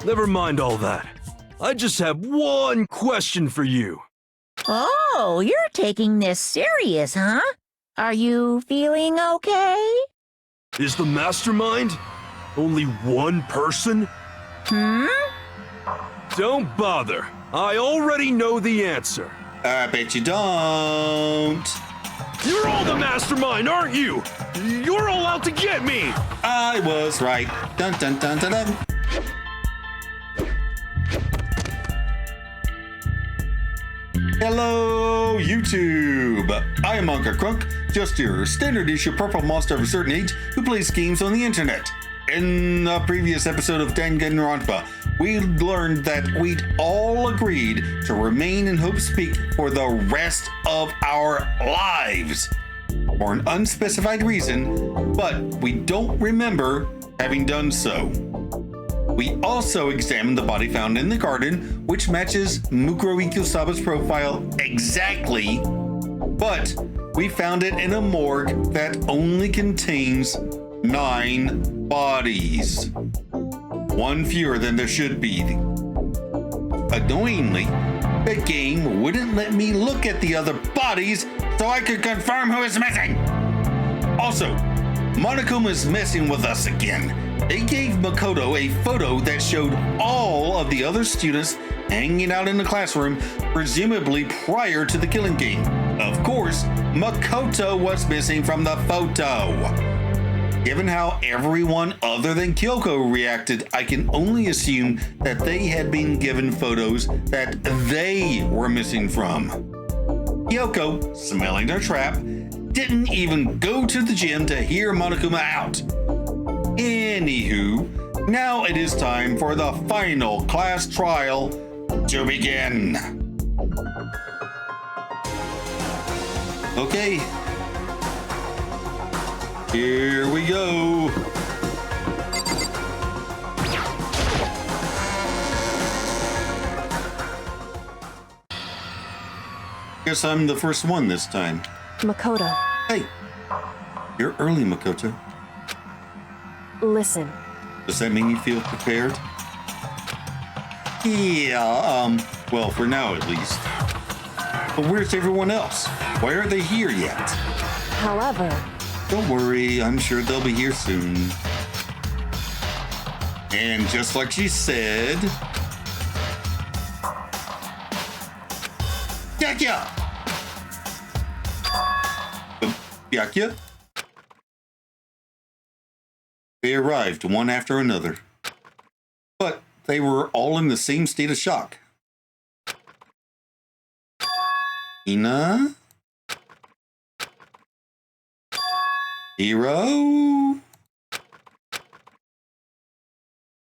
Never mind all that. I just have one question for you. Oh, you're taking this serious, huh? Are you feeling okay? Is the mastermind only one person? Don't bother. I already know the answer. I bet you don't. You're all the mastermind, aren't you? You're all out to get me. I was right. Dun dun dun dun dun. Hello, YouTube! I am Unca Crunk, just your standard issue purple monster of a certain age who plays games on the internet. In a previous episode of Danganronpa, we learned that we'd all agreed to remain in Hope's Peak for the rest of our lives. For an unspecified reason, but we don't remember having done so. We also examined the body found in the garden, which matches Mukuro Ikusaba's profile exactly, but we found it in a morgue that only contains 9 bodies. One fewer than there should be. Annoyingly, the game wouldn't let me look at the other bodies so I could confirm who is missing. Also, Monokuma is messing with us again. They gave Makoto a photo that showed all of the other students hanging out in the classroom, presumably prior to the killing game. Of course, Makoto was missing from the photo. Given how everyone other than Kyoko reacted, I can only assume that they had been given photos that they were missing from. Kyoko, smelling their trap, didn't even go to the gym to hear Monokuma out. Anywho, now it is time for the final class trial to begin. Okay. Here we go. Guess I'm the first one this time. Makoto, Hey, you're early, Makoto. listen. Does that mean you feel prepared? Yeah, well, for now at least. But where's everyone else? Why aren't they here yet? However, Don't worry, I'm sure they'll be here soon. And just like she said... Yakya! Yakya? They arrived one after another. But they were all in the same state of shock. Ina? Hiro?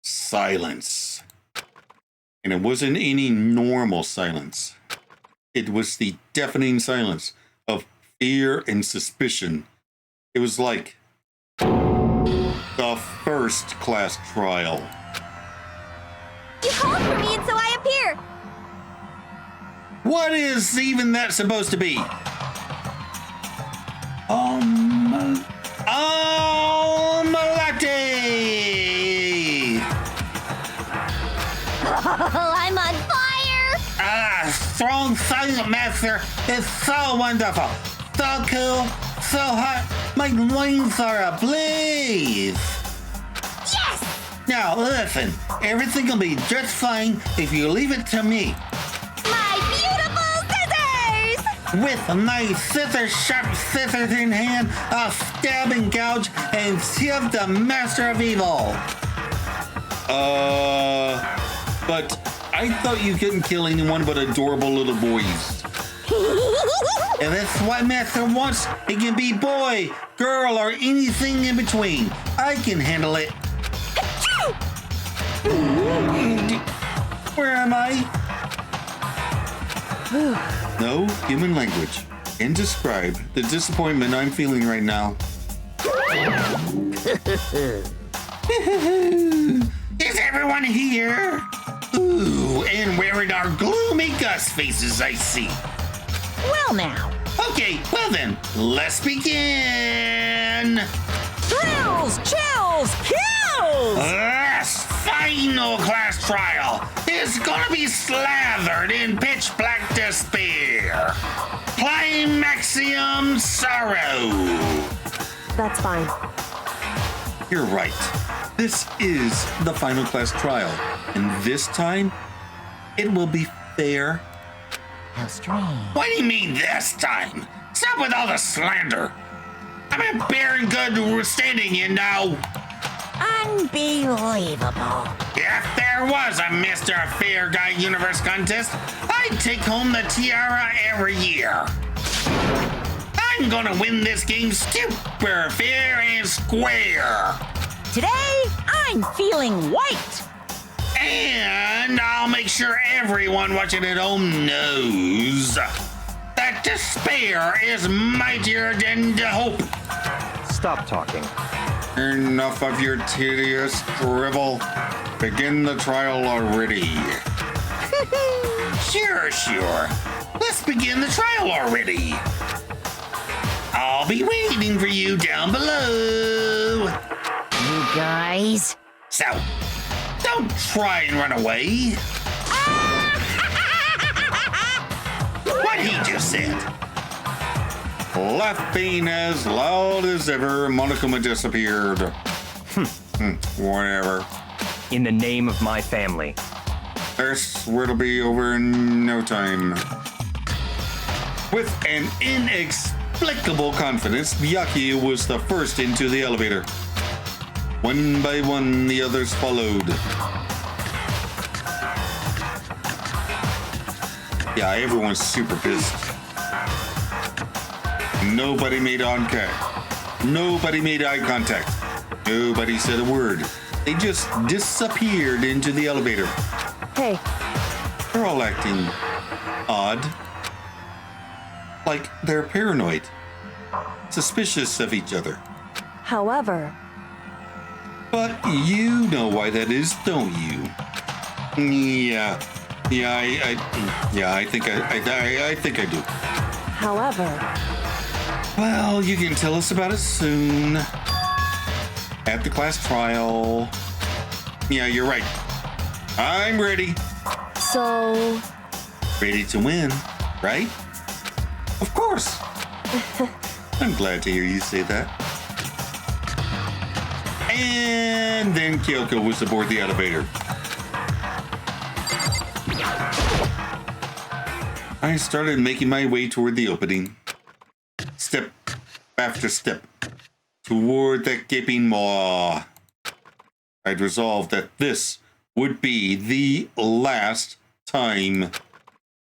Silence. And it wasn't any normal silence. It was the deafening silence of fear and suspicion. It was like the first class trial. You called for me and so I appear. What is even that supposed to be? Latte! Oh, I'm on fire! Strong silent master is so wonderful, so cool, so hot, my lungs are ablaze. Yes! Now listen, everything will be just fine if you leave it to me. My beautiful scissors! With my sharp scissors in hand, I'll stab and gouge and sieve the master of evil. But I thought you couldn't kill anyone but adorable little boys. If that's what Master wants, it can be boy, girl, or anything in between. I can handle it. Where am I? No human language can describe the disappointment I'm feeling right now. Is everyone here? Ooh, and wearing our gloomy Gus faces, I see. Well now. Okay, well then, let's begin. Thrills, chills, kills! Yes! final class trial is gonna be slathered in pitch black despair. Climaxium sorrow. That's fine. You're right. This is the final class trial. And this time, it will be fair. How strange. What do you mean this time? Stop with all the slander. I'm in Baron Good standing, you know. Unbelievable. If there was a Mr. Fair Guy Universe contest, I'd take home the tiara every year. I'm gonna win this game super fair and square. Today, I'm feeling white. And I'll make sure everyone watching at home knows that despair is mightier than the hope. Stop talking. Enough of your tedious drivel. Begin the trial already. Sure. Let's begin the trial already. I'll be waiting for you down below. You guys. So, don't try and run away. What he just said. Laughing as loud as ever, Monokuma disappeared. Whatever. In the name of my family. This will be over in no time. With an inexplicable confidence, Byakuya was the first into the elevator. One by one, the others followed. Yeah, everyone's super pissed. Nobody made Nobody made eye contact. Nobody said a word. They just disappeared into the elevator. Hey, They're all acting odd. Like they're paranoid. Suspicious of each other. however, But you know why that is, don't you? Yeah, I think I do. however, Well, you can tell us about it soon. At the class trial. Yeah, you're right. I'm ready. so, Ready to win, right? Of course. I'm glad to hear you say that. And then Kyoko was aboard the elevator. I started making my way toward the opening. Step after step. Toward that gaping maw. I'd resolved that this would be the last time.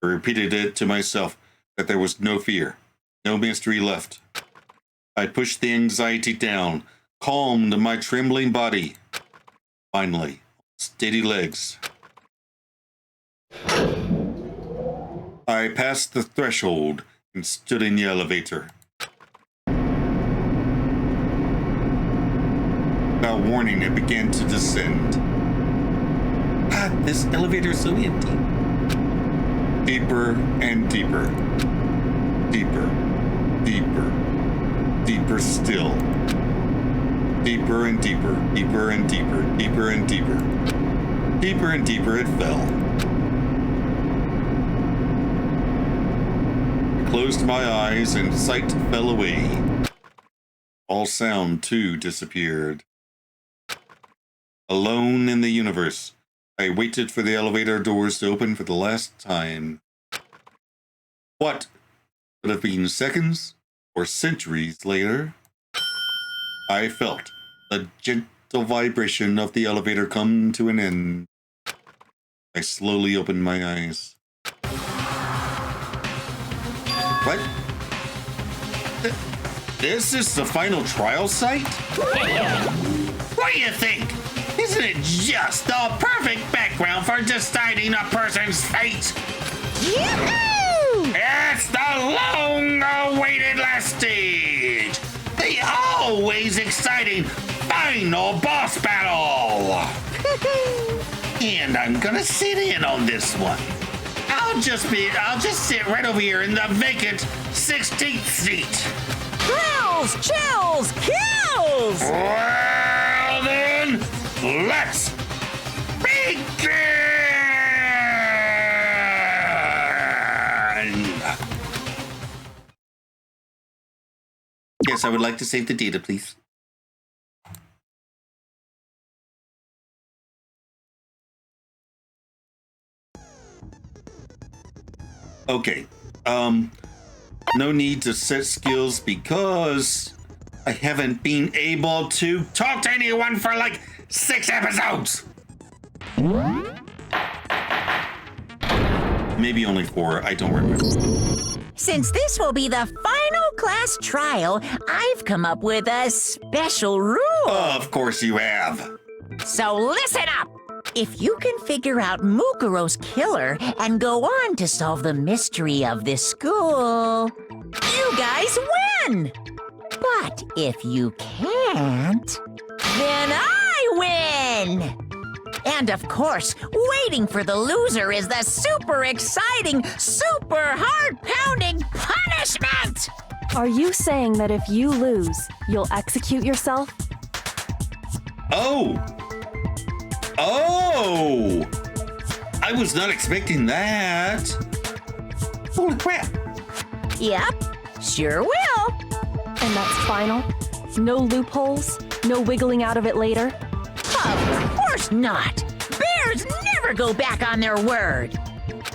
I repeated it to myself that there was no fear, no mystery left. I pushed the anxiety down, calmed my trembling body. Finally, steady legs. I passed the threshold and stood in the elevator. Without warning, it began to descend. This elevator is so empty. Deeper and deeper. Deeper, deeper, deeper still. Deeper and deeper, deeper and deeper, deeper and deeper. Deeper and deeper it fell. I closed my eyes and sight fell away. All sound, too, disappeared. Alone in the universe, I waited for the elevator doors to open for the last time. What could have been seconds or centuries later, I felt the gentle vibration of the elevator come to an end. I slowly opened my eyes. What? This is the final trial site? What do you think? Isn't it just the perfect background for deciding a person's fate? Yoo-hoo! It's the long-awaited last stage! The always exciting final boss battle! And I'm gonna sit in on this one. I'll just sit right over here in the vacant 16th seat. Thrills, chills, kills! Well then, let's Yes, I would like to save the data, please. Okay. No need to set skills because I haven't been able to talk to anyone for like 6 episodes. Maybe only 4. I don't remember. Since this will be the final class trial, I've come up with a special rule. Of course you have. So listen up! If you can figure out Mukuro's killer and go on to solve the mystery of this school, you guys win! But if you can't, then I win! And of course, waiting for the loser is the super exciting, super heart-pounding punishment! are you saying that if you lose, you'll execute yourself? Oh! Oh! I was not expecting that. Holy crap. Yep, sure will. And that's final? No loopholes? No wiggling out of it later? Of course not. Bears never go back on their word.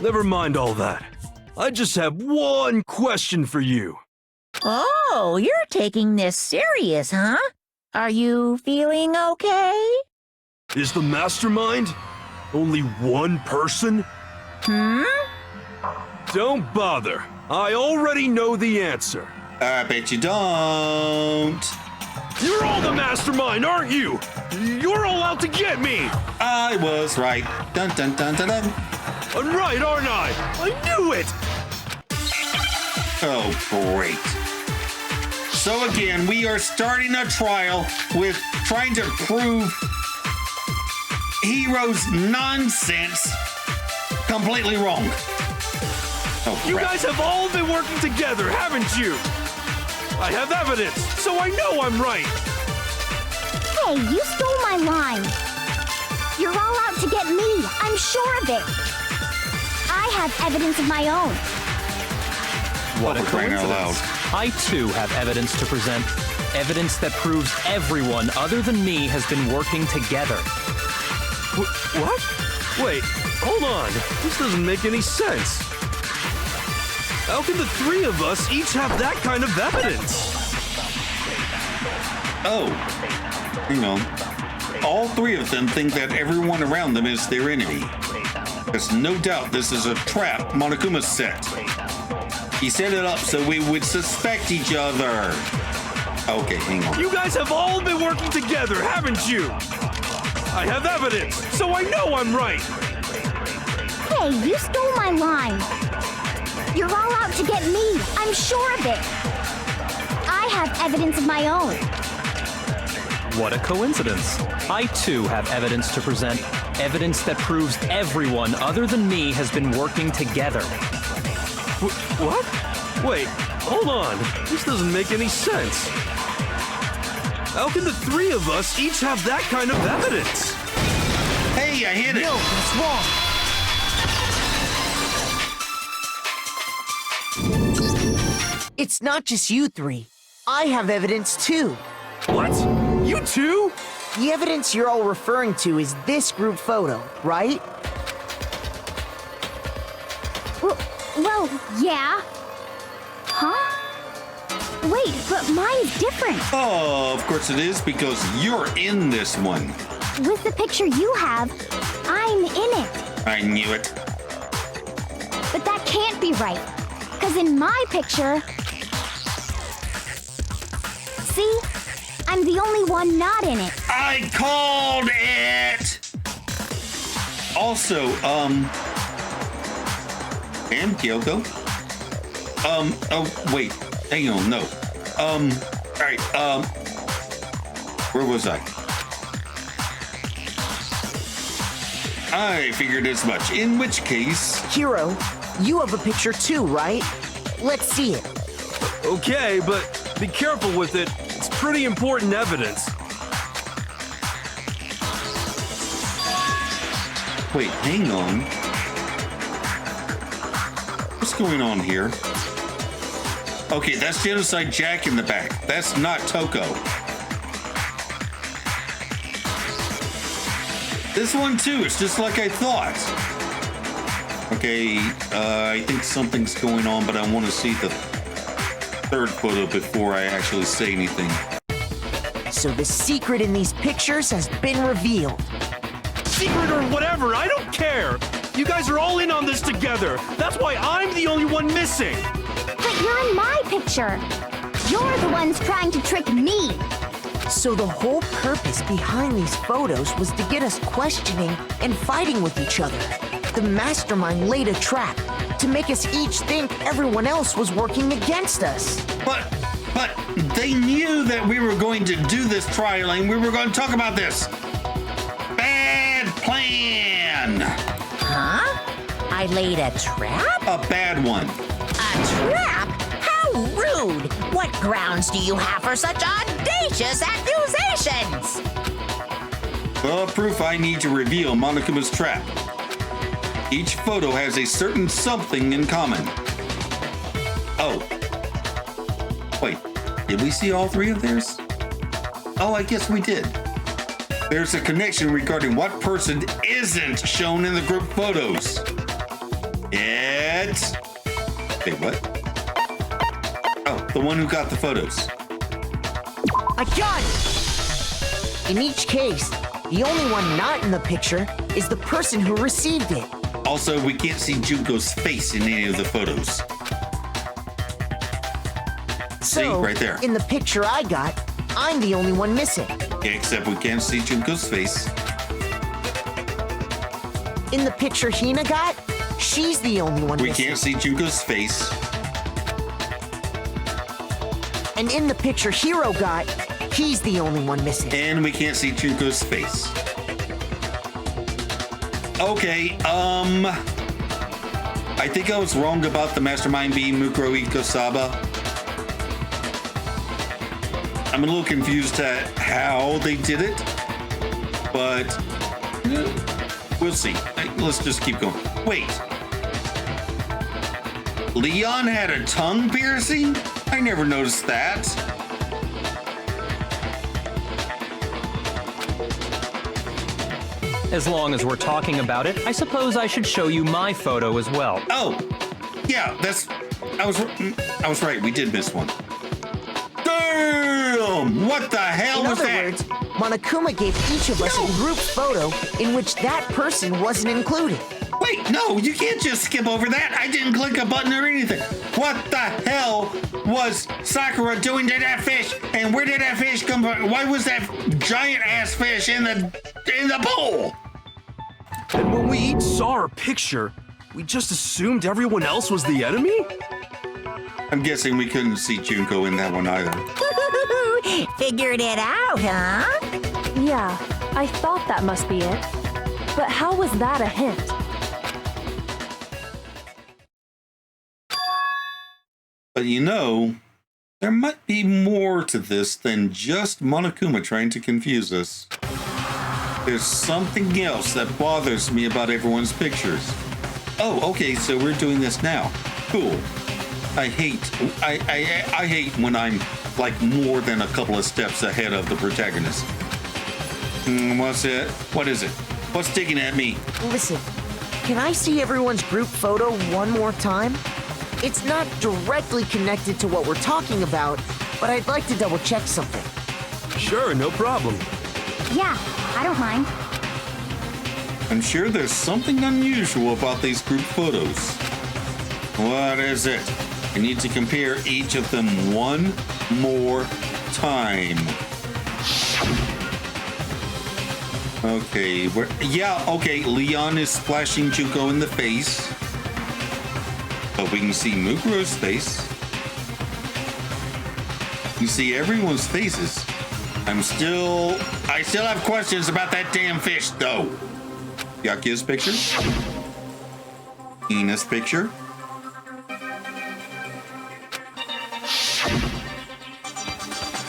Never mind all that. I just have one question for you. Oh, you're taking this serious, huh? Are you feeling okay? Is the mastermind only one person? Don't bother. I already know the answer. I bet you don't. You're all the mastermind, aren't you? You're all out to get me. I was right. Dun dun dun dun dun. I'm right, aren't I? I knew it. Oh, great. So again, we are starting a trial with trying to prove Hero's nonsense completely wrong. Oh, You crap. guys have all been working together, haven't you? I have evidence, so I know I'm right. Hey, you stole my line. You're all out to get me. I'm sure of it. I have evidence of my own. What a For crying out coincidence. I too have evidence to present. Evidence that proves everyone other than me has been working together. What? Wait, hold on. This doesn't make any sense. How can the three of us each have that kind of evidence? Oh, hang on. All 3 of them think that everyone around them is their enemy. There's no doubt this is a trap Monokuma set. He set it up so we would suspect each other. Okay, hang on. You guys have all been working together, haven't you? I have evidence, so I know I'm right. Hey, you stole my line. You're all out to get me. I'm sure of it. I have evidence of my own. What a coincidence. I too have evidence to present. Evidence that proves everyone other than me has been working together. What? Wait, hold on. This doesn't make any sense. How can the three of us each have that kind of evidence? Hey, I hit it. No, that's wrong. It's not just you 3. I have evidence too. What? You too? The evidence you're all referring to is this group photo, right? Well, yeah. Huh? Wait, but mine's different. Oh, of course it is, because you're in this one. With the picture you have, I'm in it. I knew it. But that can't be right. Because in my picture... See? I'm the only one not in it. I called it! Also, and Kyoko? Oh, wait. Hang on, no. Alright, where was I? I figured as much. In which case... Hero, you have a picture too, right? Let's see it. Okay, but be careful with it. It's pretty important evidence. Wait, hang on. What's going on here? Okay, that's Genocide Jack in the back. That's not Toko. This one too, it's just like I thought. Okay, I think something's going on, but I want to see the third photo before I actually say anything. So the secret in these pictures has been revealed. Secret or whatever, I don't care. You guys are all in on this together. That's why I'm the only one missing. But you're in my picture. You're the ones trying to trick me. So the whole purpose behind these photos was to get us questioning and fighting with each other. The mastermind laid a trap to make us each think everyone else was working against us. But they knew that we were going to do this trialing. We were going to talk about this. Bad plan. Huh? I laid a trap? A bad one. A trap? How rude! What grounds do you have for such audacious accusations? The proof I need to reveal Monokuma's trap. Each photo has a certain something in common. Oh. Wait, did we see all three of theirs? Oh, I guess we did. There's a connection regarding what person isn't shown in the group photos. It's... Wait, what? Oh, the one who got the photos. I got it! In each case, the only one not in the picture is the person who received it. Also, we can't see Junko's face in any of the photos. See, So, right there. in the picture I got, I'm the only one missing. Except we can't see Junko's face. In the picture Hina got, she's the only one We missing. can't see Junko's face. And in the picture Hiro got, he's the only one missing. And we can't see Junko's face. Okay, I think I was wrong about the mastermind being Mukuro Ikosaba. I'm a little confused at how they did it, but we'll see. Let's just keep going. Wait. Leon had a tongue piercing? I never noticed that. As long as we're talking about it, I suppose I should show you my photo as well. Oh, yeah, I was right. We did miss one. Damn! What the hell In was other that? words, Monokuma gave each of us a group photo in which that person wasn't included. Wait, no, you can't just skip over that. I didn't click a button or anything. What the hell was Sakura doing to that fish? And where did that fish come from? Why was that giant ass fish in the pool? And when we each saw our picture, we just assumed everyone else was the enemy? I'm guessing we couldn't see Junko in that one either. Figured it out, huh? Yeah, I thought that must be it. But how was that a hint? But you know, there might be more to this than just Monokuma trying to confuse us. There's something else that bothers me about everyone's pictures. Oh, okay, so we're doing this now. Cool. I hate when I'm like more than a couple of steps ahead of the protagonist. What's it? What is it? What's digging at me? Listen, can I see everyone's group photo one more time? It's not directly connected to what we're talking about, but I'd like to double check something. Sure, no problem. Yeah, I don't mind. I'm sure there's something unusual about these group photos. What is it? I need to compare each of them one more time. Okay, okay, Leon is splashing Junko in the face. But we can see Mukuro's face. You see everyone's faces. I still have questions about that damn fish, though. Yakuya's picture. Ina's picture.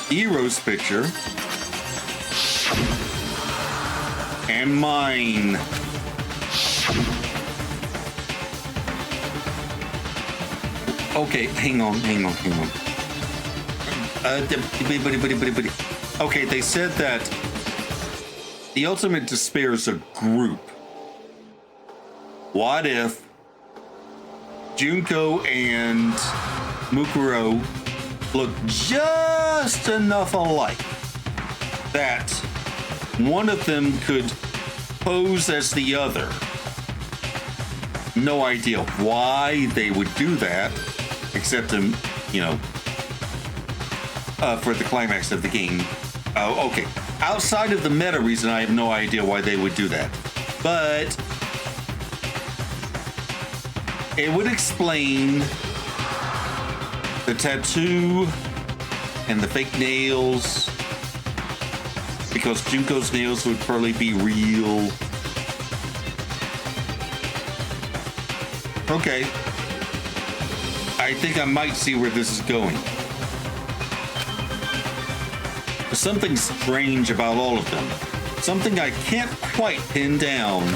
Hiro's picture. And mine. Okay, hang on. Okay, they said that the Ultimate Despair is a group. What if Junko and Mukuro look just enough alike that one of them could pose as the other? No idea why they would do that, except to, for the climax of the game. Oh, okay. Outside of the meta reason, I have no idea why they would do that. But it would explain the tattoo and the fake nails, because Junko's nails would probably be real. Okay. I think I might see where this is going. There's something strange about all of them. Something I can't quite pin down.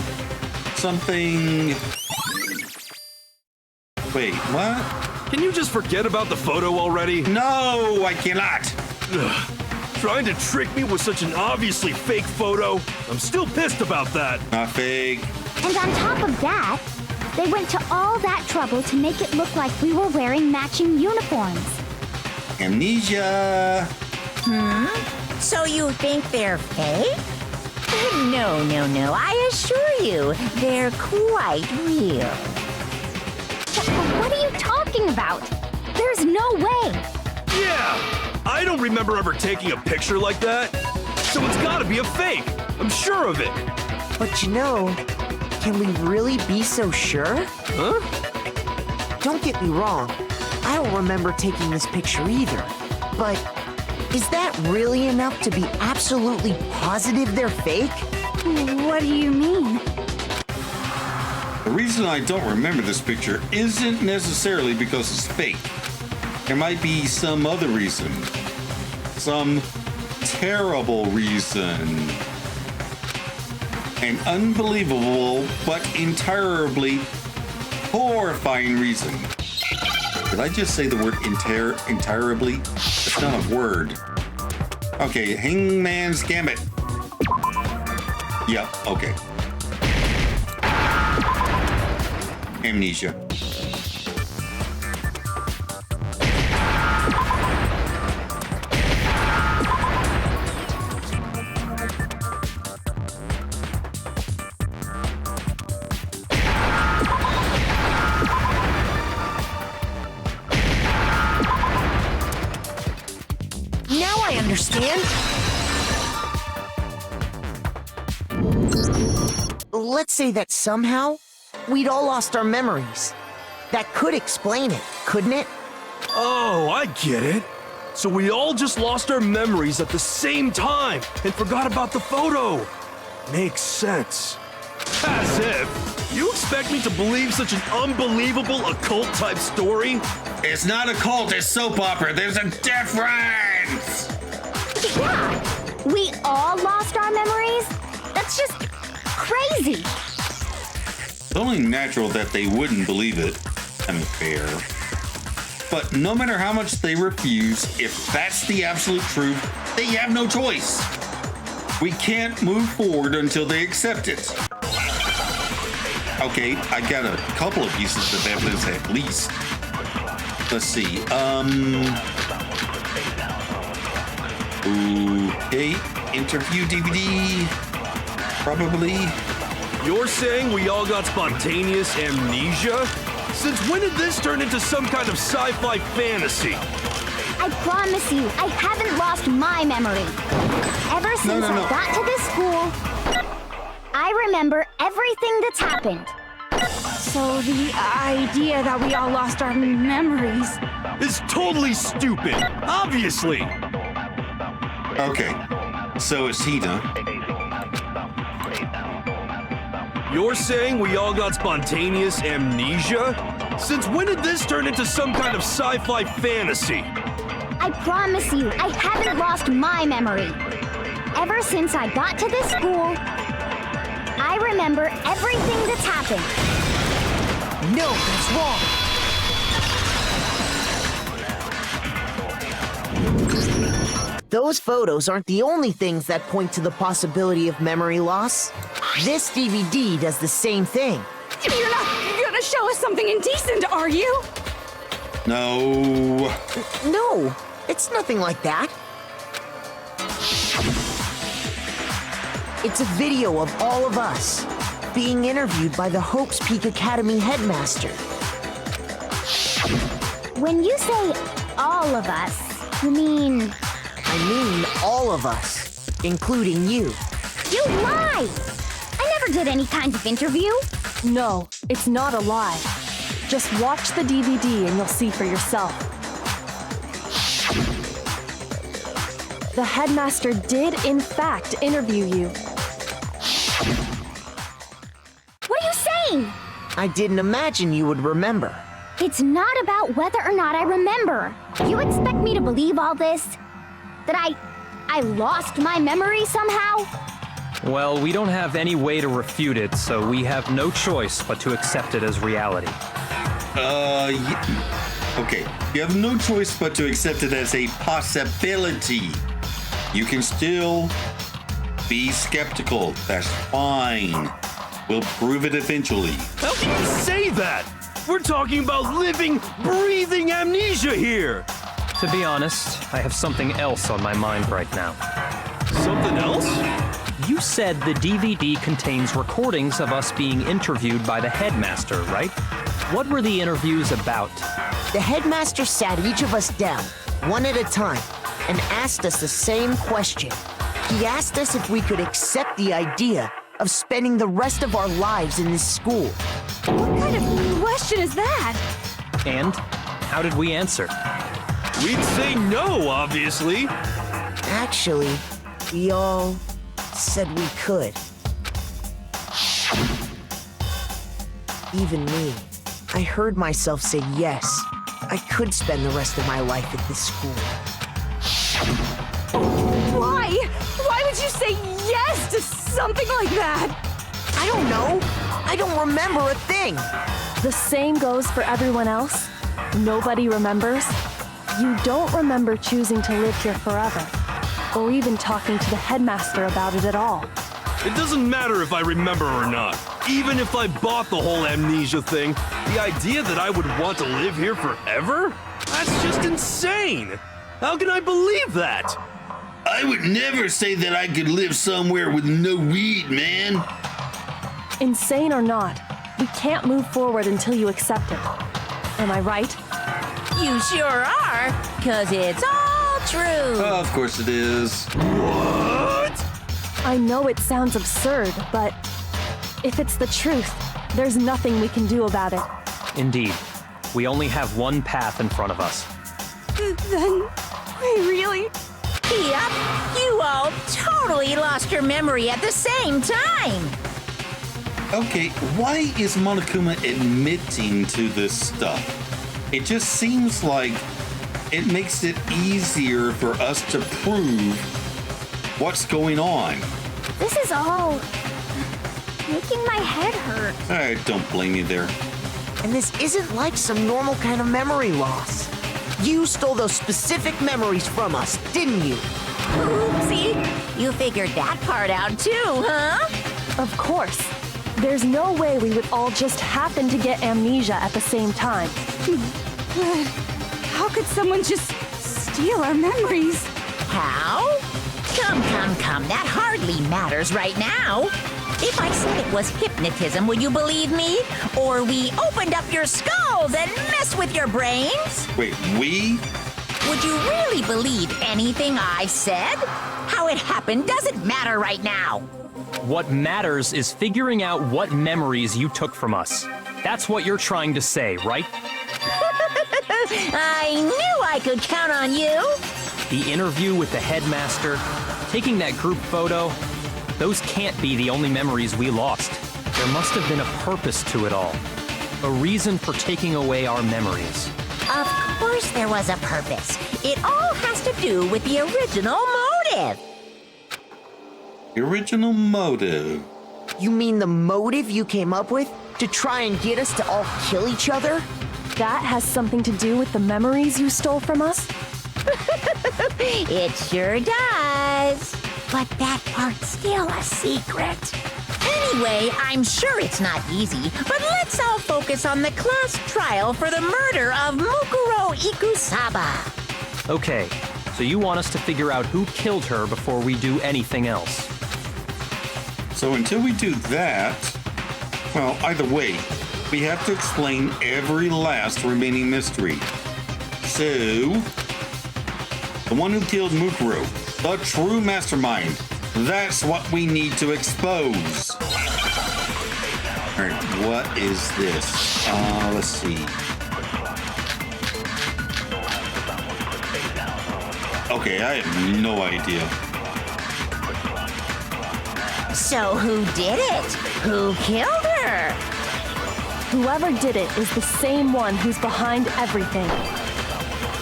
Something... Wait, what? Can you just forget about the photo already? No, I cannot. Ugh. Trying to trick me with such an obviously fake photo? I'm still pissed about that. Not fake. And on top of that, they went to all that trouble to make it look like we were wearing matching uniforms. Amnesia. So you think they're fake? No. I assure you, they're quite real. What are you talking about? There's no way. Yeah! I don't remember ever taking a picture like that. So it's gotta be a fake. I'm sure of it. But can we really be so sure? Huh? Don't get me wrong, I don't remember taking this picture either. But is that really enough to be absolutely positive they're fake? What do you mean? The reason I don't remember this picture isn't necessarily because it's fake. There might be some other reason. Some terrible reason. An unbelievable but entirely horrifying reason. Did I just say the word entirely? It's not a word. Okay, Hangman's Gambit. Yeah, okay. Amnesia. Now I understand. Let's say that somehow we'd all lost our memories. That could explain it, couldn't it? Oh, I get it. So we all just lost our memories at the same time and forgot about the photo. Makes sense. As if. You expect me to believe such an unbelievable occult-type story? It's not a cult, it's soap opera. There's a difference! Yeah, we all lost our memories? That's just crazy. It's only natural that they wouldn't believe it. I mean, fair. But no matter how much they refuse, if that's the absolute truth, they have no choice. We can't move forward until they accept it. Okay, I got a couple of pieces of evidence at least. Let's see. Okay, interview DVD. Probably. You're saying we all got spontaneous amnesia? Since when did this turn into some kind of sci-fi fantasy? I promise you, I haven't lost my memory. Ever since I got to this school, I remember everything that's happened. So the idea that we all lost our memories... It's totally stupid, obviously. Okay, so it's Hina. You're saying we all got spontaneous amnesia? Since when did this turn into some kind of sci-fi fantasy? I promise you, I haven't lost my memory. Ever since I got to this school, I remember everything that's happened. No, that's wrong. those photos aren't the only things that point to the possibility of memory loss. This DVD does the same thing. You're not gonna show us something indecent, are you? No. No, it's nothing like that. It's a video of all of us being interviewed by the Hope's Peak Academy headmaster. When you say all of us, you mean... I mean all of us, including you. You lie! I never did any kind of interview. No, it's not a lie. Just watch the DVD and you'll see for yourself. The headmaster did, in fact, interview you. What are you saying? I didn't imagine you would remember. It's not about whether or not I remember. You expect me to believe all this? That I lost my memory somehow? Well, we don't have any way to refute it, so we have no choice but to accept it as reality. Okay. You have no choice but to accept it as a possibility. You can still be skeptical. That's fine. We'll prove it eventually. How can you say that? We're talking about living, breathing amnesia here. To be honest, I have something else on my mind right now. Something else? You said the DVD contains recordings of us being interviewed by the headmaster, right? What were the interviews about? The headmaster sat each of us down, one at a time, and asked us the same question. He asked us if we could accept the idea of spending the rest of our lives in this school. What kind of question is that? And how did we answer? We'd say no, obviously. Actually, we all said we could. Even me. I heard myself say yes. I could spend the rest of my life at this school. Why? Why would you say yes to something like that? I don't know. I don't remember a thing. The same goes for everyone else. Nobody remembers. You don't remember choosing to live here forever, or even talking to the headmaster about it at all. It doesn't matter if I remember or not. Even if I bought the whole amnesia thing, the idea that I would want to live here forever? That's just insane! How can I believe that? I would never say that I could live somewhere with no weed, man. Insane or not, we can't move forward until you accept it. Am I right? You sure are, 'cause it's all true. Of course it is. What? I know it sounds absurd, but if it's the truth, there's nothing we can do about it. Indeed. We only have one path in front of us. Then we really... Yep, you all totally lost your memory at the same time. Okay, why is Monokuma admitting to this stuff? It just seems like it makes it easier for us to prove what's going on. This is all making my head hurt. I don't blame you there. And this isn't like some normal kind of memory loss. You stole those specific memories from us, didn't you? Oopsie, you figured that part out too, huh? Of course. There's no way we would all just happen to get amnesia at the same time. But how could someone just steal our memories? How? Come, that hardly matters right now. If I said it was hypnotism, would you believe me? Or we opened up your skulls and messed with your brains? Wait, we? Would you really believe anything I said? How it happened doesn't matter right now. What matters is figuring out what memories you took from us. That's what you're trying to say, right? I knew I could count on you. The interview with the headmaster, taking that group photo, those can't be the only memories we lost. There must have been a purpose to it all. A reason for taking away our memories. Of course there was a purpose. It all has to do with the original motive. The original motive. You mean the motive you came up with to try and get us to all kill each other? That has something to do with the memories you stole from us? It sure does. But that part's still a secret. Anyway, I'm sure it's not easy, but let's all focus on the class trial for the murder of Mukuro Ikusaba. Okay, so you want us to figure out who killed her before we do anything else. So until we do that, well, either way, we have to explain every last remaining mystery. So, the one who killed Mukuro, the true mastermind, that's what we need to expose. Alright, what is this? Let's see. Okay, I have no idea. So who did it? Who killed her? Whoever did it is the same one who's behind everything.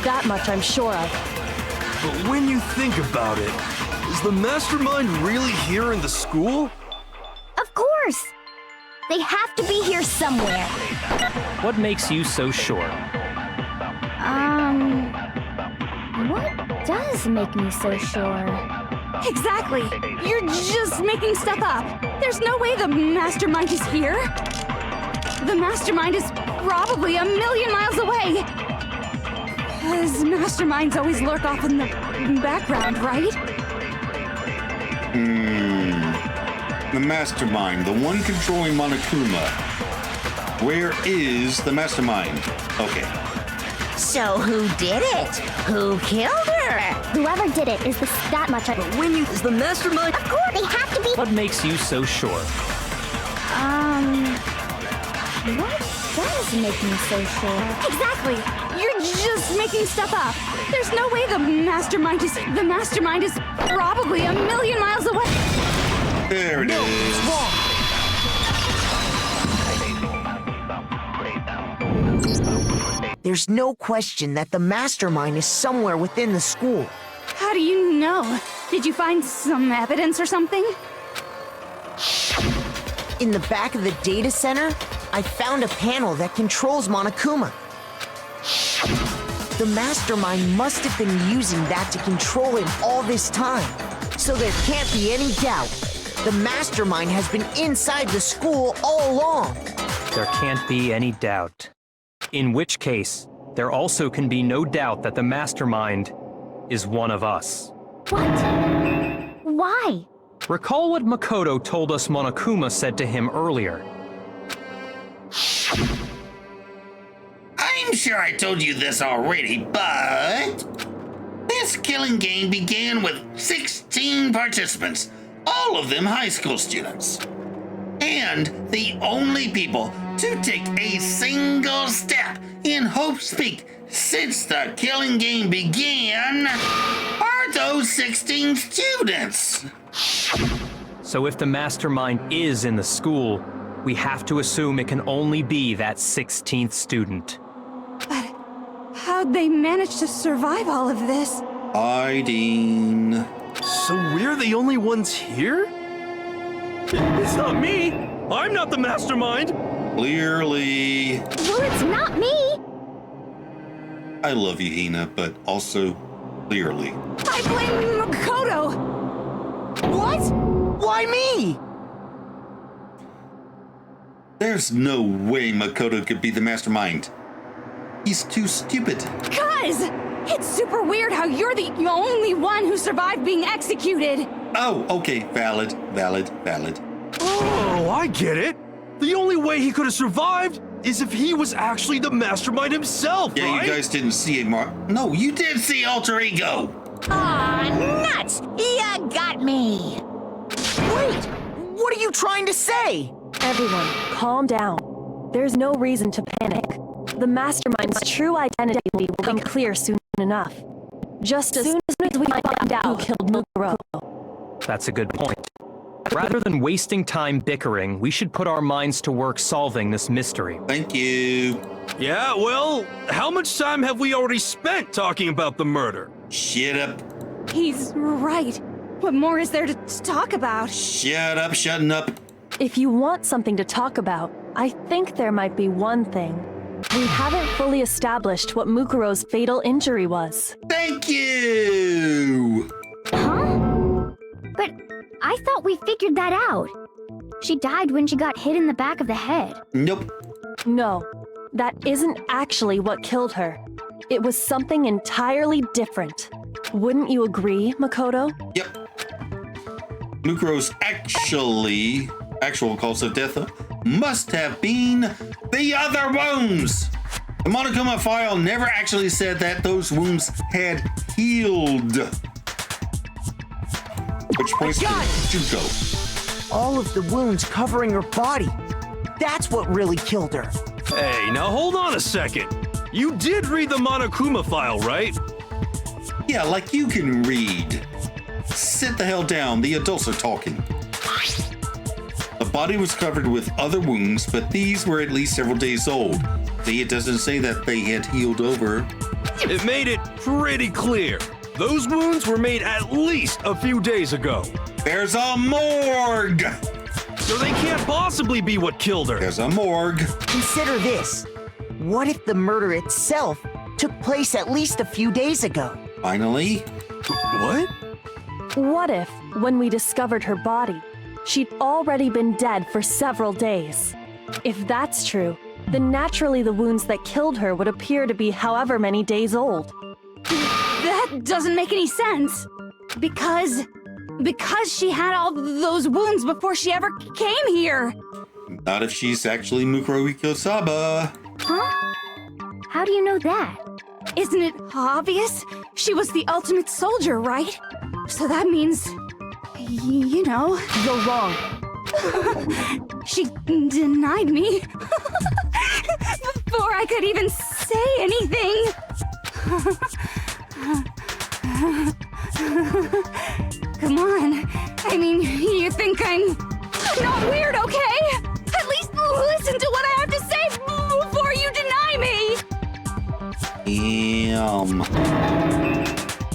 That much I'm sure of. But when you think about it, is the mastermind really here in the school? Of course! They have to be here somewhere. What makes you so sure? What does make me so sure? Exactly. You're just making stuff up. There's no way the mastermind is here. The mastermind is probably 1,000,000 miles away. Because masterminds always lurk off in the background, right? The mastermind, the one controlling Monokuma. Where is the mastermind? Okay. So who did it? Who killed her? Whoever did it is that much I... When you is the mastermind? Of course, they have to be... What makes you so sure? What does make me so sure? Exactly. You're just making stuff up. There's no way the mastermind is probably 1,000,000 miles away. There it is. There's no question that the mastermind is somewhere within the school. How do you know? Did you find some evidence or something? In the back of the data center, I found a panel that controls Monokuma. The mastermind must have been using that to control him all this time. So there can't be any doubt. The mastermind has been inside the school all along. There can't be any doubt. In which case, there also can be no doubt that the mastermind is one of us. What? Why? Recall what Makoto told us Monokuma said to him earlier. I'm sure I told you this already, but this killing game began with 16 participants, all of them high school students. And the only people to take a single step in Hope's Peak since the killing game began are those 16 students. So if the mastermind is in the school, we have to assume it can only be that 16th student. But how'd they manage to survive all of this? Hiding. So we're the only ones here? It's not me! I'm not the mastermind! Clearly. Well, it's not me! I love you, Hina, but also clearly. I blame Makoto! What? Why me? There's no way Makoto could be the mastermind. He's too stupid. Guys! It's super weird how you're the only one who survived being executed! Oh, okay, valid. Oh, I get it! The only way he could have survived is if he was actually the mastermind himself, Yeah, right? you guys didn't see it, No, you did see Alter Ego! Aw, nuts! You got me! Wait, what are you trying to say? Everyone, calm down. There's no reason to panic. The mastermind's true identity will become clear soon enough. Just as soon as we find out who killed Mukuro. That's a good point. Rather than wasting time bickering, we should put our minds to work solving this mystery. Thank you. Yeah, well, how much time have we already spent talking about the murder? Shut up. He's right. What more is there to talk about? Shut up, shutting up. If you want something to talk about, I think there might be one thing. We haven't fully established what Mukuro's fatal injury was. Thank you! Huh? But I thought we figured that out. She died when she got hit in the back of the head. Nope. No, that isn't actually what killed her. It was something entirely different. Wouldn't you agree, Makoto? Yep. Mukuro's actual cause of death must have been the other wounds. The Monokuma file never actually said that those wounds had healed. Which points to Juko. All of the wounds covering her body. That's what really killed her. Hey, now hold on a second. You did read the Monokuma file, right? Yeah, like you can read. Sit the hell down, the adults are talking. The body was covered with other wounds, but these were at least several days old. See, it doesn't say that they had healed over. It made it pretty clear. Those wounds were made at least a few days ago. There's a morgue! So they can't possibly be what killed her. There's a morgue. Consider this. What if the murder itself took place at least a few days ago? Finally. What? What if, when we discovered her body, she'd already been dead for several days? If that's true, then naturally the wounds that killed her would appear to be however many days old. That doesn't make any sense. Because she had all those wounds before she ever came here. Not if she's actually Mukuro Ikosaba. Huh? How do you know that? Isn't it obvious? She was the ultimate soldier, right? So that means, you know... You're wrong. She denied me before I could even say anything. Come on. I mean, you think I'm not weird, okay? At least listen to what I have to say before you deny me.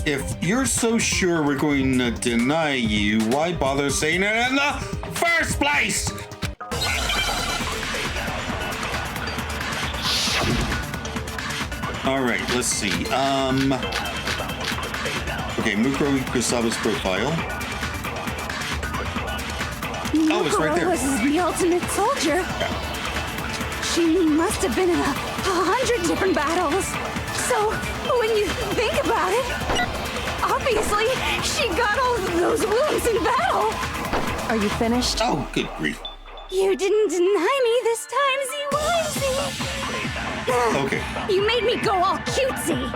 If you're so sure we're going to deny you, why bother saying it in the first place? All right, let's see. Okay, Mukuro Ikusaba's profile. Oh, it's right there. Mukuro was the ultimate soldier. Yeah. She must have been in 100 different battles. So, when you think about it, obviously, she got all those wounds in battle. Are you finished? Oh, good grief. You didn't deny me this time, Z-Wimsy. Okay. You made me go all cutesy.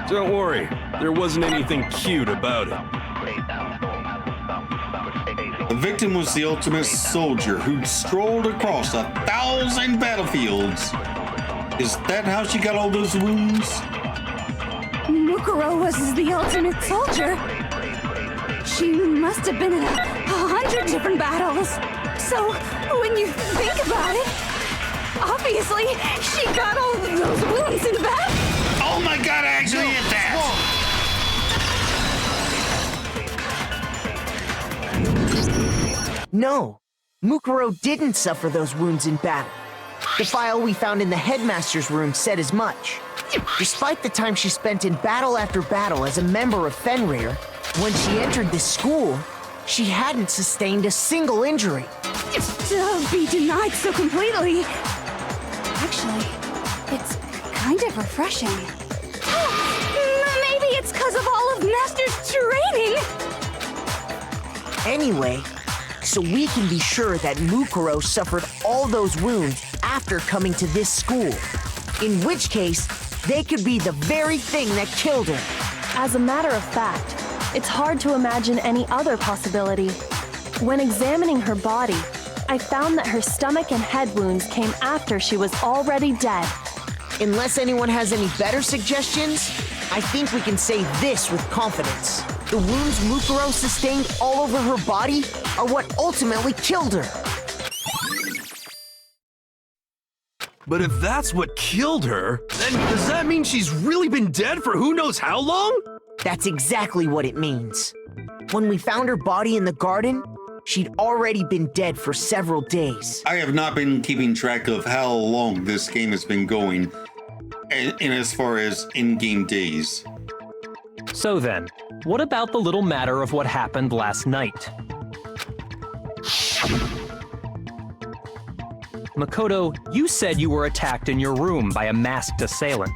Don't worry, there wasn't anything cute about it. The victim was the ultimate soldier who'd strolled across 1,000 battlefields. Is that how she got all those wounds? Mukuro was the ultimate soldier. She must have been in 100 different battles. So, when you think about it, obviously, she got all those wounds in battle. Oh my god, I actually hit that! No, Mukuro didn't suffer those wounds in battle. The file we found in the headmaster's room said as much. Despite the time she spent in battle after battle as a member of Fenrir, when she entered this school, she hadn't sustained a single injury. To be denied so completely. Actually, it's kind of refreshing. Maybe it's because of all of Master's training. Anyway, so we can be sure that Mukuro suffered all those wounds after coming to this school. In which case, they could be the very thing that killed her. As a matter of fact, it's hard to imagine any other possibility. When examining her body, I found that her stomach and head wounds came after she was already dead. Unless anyone has any better suggestions, I think we can say this with confidence. The wounds Mukuro sustained all over her body are what ultimately killed her. But if that's what killed her, then does that mean she's really been dead for who knows how long? That's exactly what it means. When we found her body in the garden, She'd already been dead for several days. I have not been keeping track of how long this game has been going, and as far as in-game days. So then, what about the little matter of what happened last night? Makoto, you said you were attacked in your room by a masked assailant.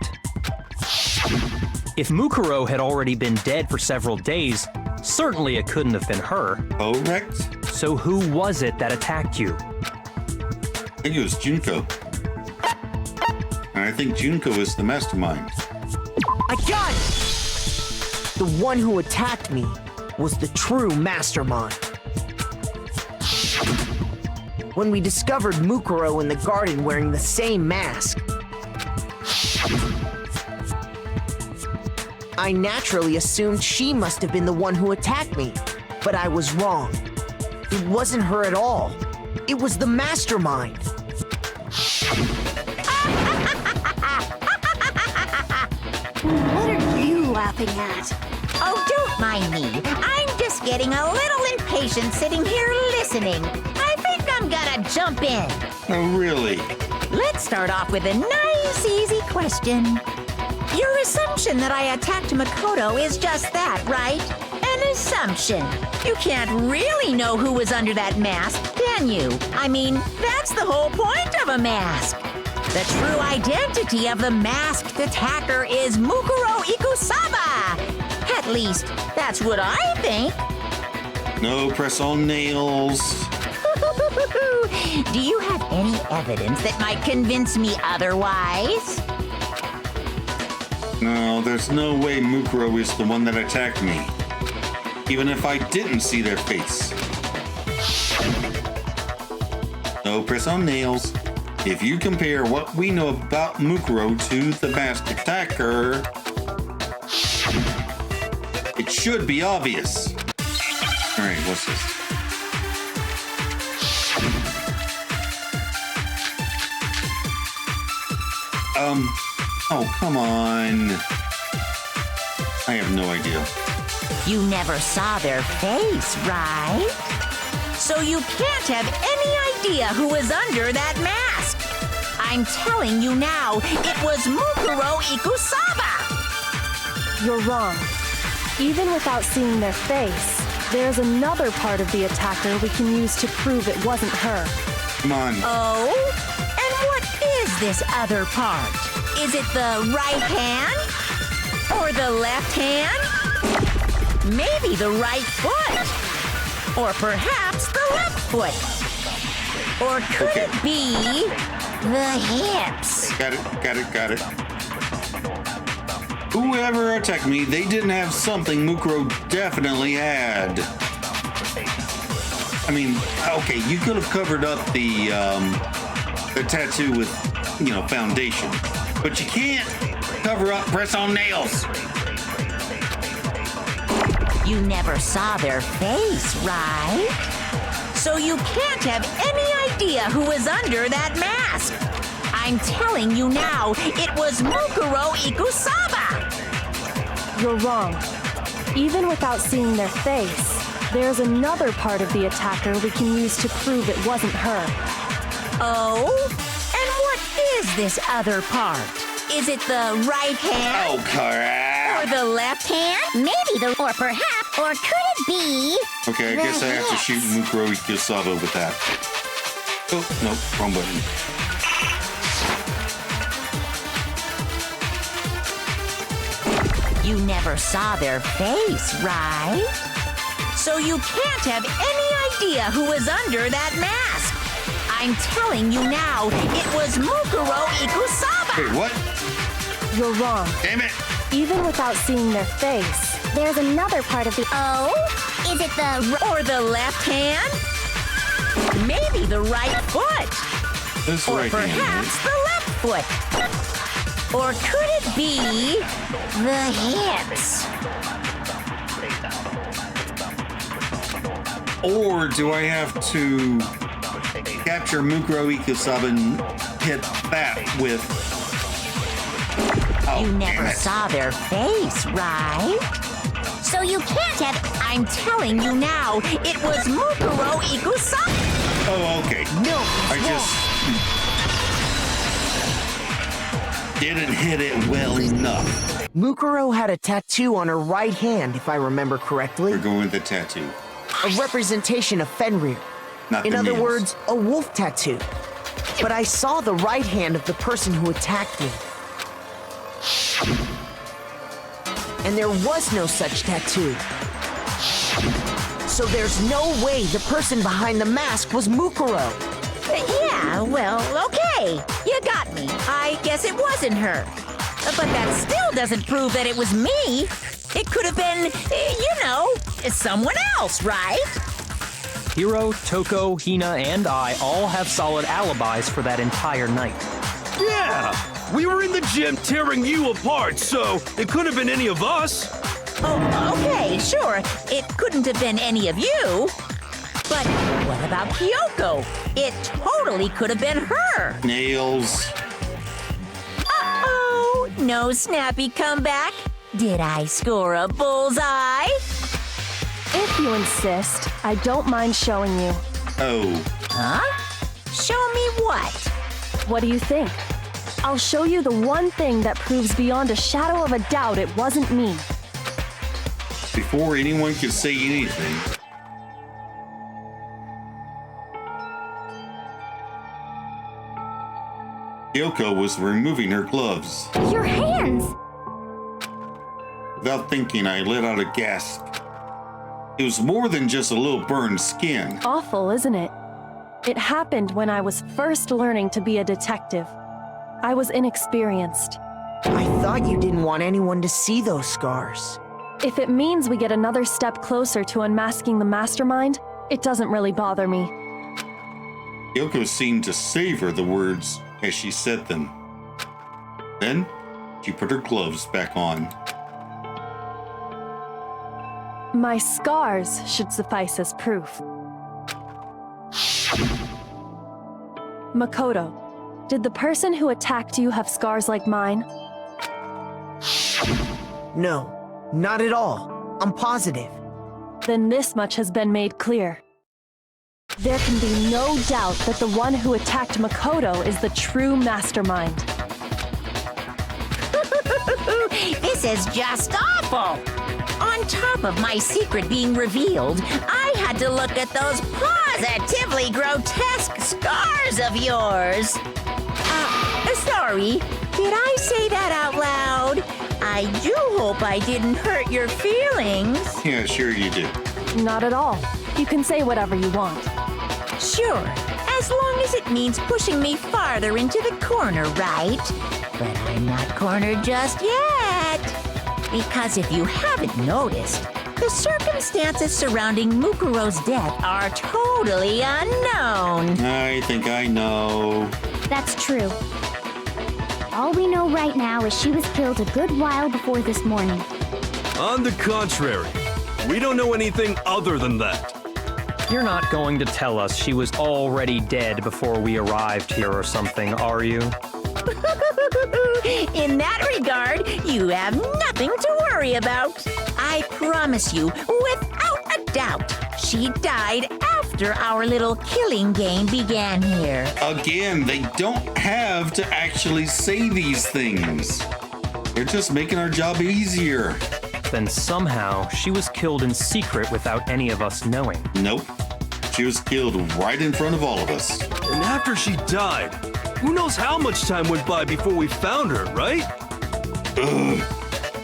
If Mukuro had already been dead for several days, certainly it couldn't have been her. Correct? So who was it that attacked you? I think it was Junko. And I think Junko is the mastermind. I got it! The one who attacked me was the true mastermind. When we discovered Mukuro in the garden wearing the same mask, I naturally assumed she must have been the one who attacked me, but I was wrong. It wasn't her at all. It was the mastermind. What are you laughing at? Oh, don't mind me. I'm just getting a little impatient sitting here listening. I think I'm gonna jump in. Oh, really? Let's start off with a nice, easy question. Your assumption that I attacked Makoto is just that, right? An assumption. You can't really know who was under that mask, can you? I mean, that's the whole point of a mask. The true identity of the masked attacker is Mukuro Ikusaba. At least, that's what I think. No press-on nails. Do you have any evidence that might convince me otherwise? No, there's no way Mukuro is the one that attacked me. Even if I didn't see their face. No press-on nails. If you compare what we know about Mukuro to the masked attacker, it should be obvious. Alright, what's this? Oh, come on. I have no idea. You never saw their face, right? So you can't have any idea who was under that mask. I'm telling you now, it was Mukuro Ikusaba. You're wrong. Even without seeing their face, there's another part of the attacker we can use to prove it wasn't her. Come on. Oh? And what is this other part? Is it the right hand? Or the left hand? Maybe the right foot? Or perhaps the left foot? Or could it be the hips? Got it. Whoever attacked me, they didn't have something Mukuro definitely had. I mean, okay, you could have covered up the tattoo with, foundation. But you can't cover up press-on nails. You never saw their face, right? So you can't have any idea who was under that mask. I'm telling you now, it was Mukuro Ikusaba. You're wrong. Even without seeing their face, there's another part of the attacker we can use to prove it wasn't her. Oh? And what is this other part? Is it the right hand? Oh, crap. Or the left hand? Maybe or perhaps, or could it be? Okay, I guess I have to shoot Mukuro Ikusaba with that. Oh, no, wrong button. You never saw their face, right? So you can't have any idea who was under that mask. I'm telling you now, it was Mukuro Ikusaba. Wait, what? You're wrong. Damn it. Even without seeing their face, There's another part of the... Oh? Is it the... Or the left hand? Maybe the right foot. This Or right hand. perhaps the left foot. Or could it be the hips? Or do I have to capture Mukuro Ikusaba and hit that with... Oh, You damn never it. saw their face, right? So you can't have. I'm telling you now, it was Mukuro Ikusan. Oh, okay. No, I just didn't hit it well enough. Mukuro had a tattoo on her right hand, if I remember correctly. We're going with the tattoo. A representation of Fenrir. Not In the other nails. words, a wolf tattoo. But I saw the right hand of the person who attacked me. And there was no such tattoo. So there's no way the person behind the mask was Mukuro. Yeah, well, okay. You got me. I guess it wasn't her. But that still doesn't prove that it was me. It could have been, someone else, right? Hiro, Toko, Hina, and I all have solid alibis for that entire night. Yeah! We were in the gym tearing you apart, so it could have been any of us. Oh, okay, sure. It couldn't have been any of you. But what about Kyoko? It totally could have been her. Nails. Uh-oh, no snappy comeback. Did I score a bullseye? If you insist, I don't mind showing you. Oh. Huh? Show me what? What do you think? I'll show you the one thing that proves beyond a shadow of a doubt it wasn't me. Before anyone could say anything, Kyoko was removing her gloves. Your hands! Without thinking, I let out a gasp. It was more than just a little burned skin. Awful, isn't it? It happened when I was first learning to be a detective. I was inexperienced. I thought you didn't want anyone to see those scars. If it means we get another step closer to unmasking the mastermind, it doesn't really bother me. Kyoko seemed to savor the words as she said them. Then, she put her gloves back on. My scars should suffice as proof. Makoto, did the person who attacked you have scars like mine? No, not at all. I'm positive. Then this much has been made clear. There can be no doubt that the one who attacked Makoto is the true mastermind. This is just awful. On top of my secret being revealed, I had to look at those positively grotesque scars of yours. Sorry, did I say that out loud? I do hope I didn't hurt your feelings. Yeah, sure you did. Not at all. You can say whatever you want. Sure, as long as it means pushing me farther into the corner, right? But I'm not cornered just yet. Because if you haven't noticed, the circumstances surrounding Mukuro's death are totally unknown. I think I know. That's true. All we know right now is she was killed a good while before this morning. On the contrary, we don't know anything other than that. You're not going to tell us she was already dead before we arrived here or something, are you? In that regard, you have nothing to worry about. I promise you, without a doubt, she died after our little killing game began here. Again, they don't have to actually say these things. They're just making our job easier. Then somehow she was killed in secret without any of us knowing. Nope. She was killed right in front of all of us. And after she died, who knows how much time went by before we found her, right? Ugh.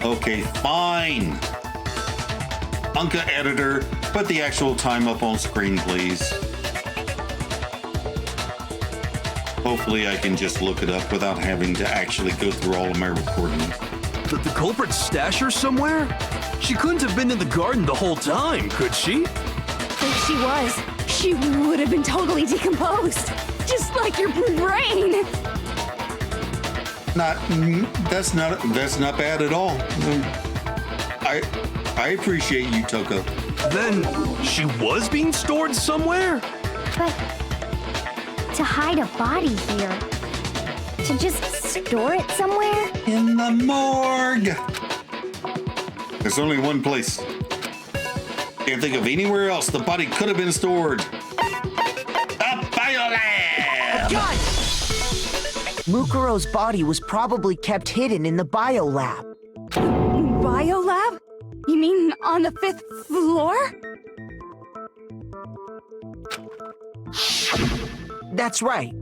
Okay, fine. Unca editor, put the actual time up on screen, please. Hopefully I can just look it up without having to actually go through all of my recording. Did the culprit stash her somewhere? She couldn't have been in the garden the whole time, could she? If she was, she would have been totally decomposed. Just like your brain. That's not bad at all. I appreciate you, Toko. Then she was being stored somewhere? But to hide a body here, to just store it somewhere? In the morgue. There's only one place. Can't think of anywhere else the body could have been stored. The biolab! God! Mukuro's body was probably kept hidden in the biolab. Biolab? You mean on the 5th floor? That's right.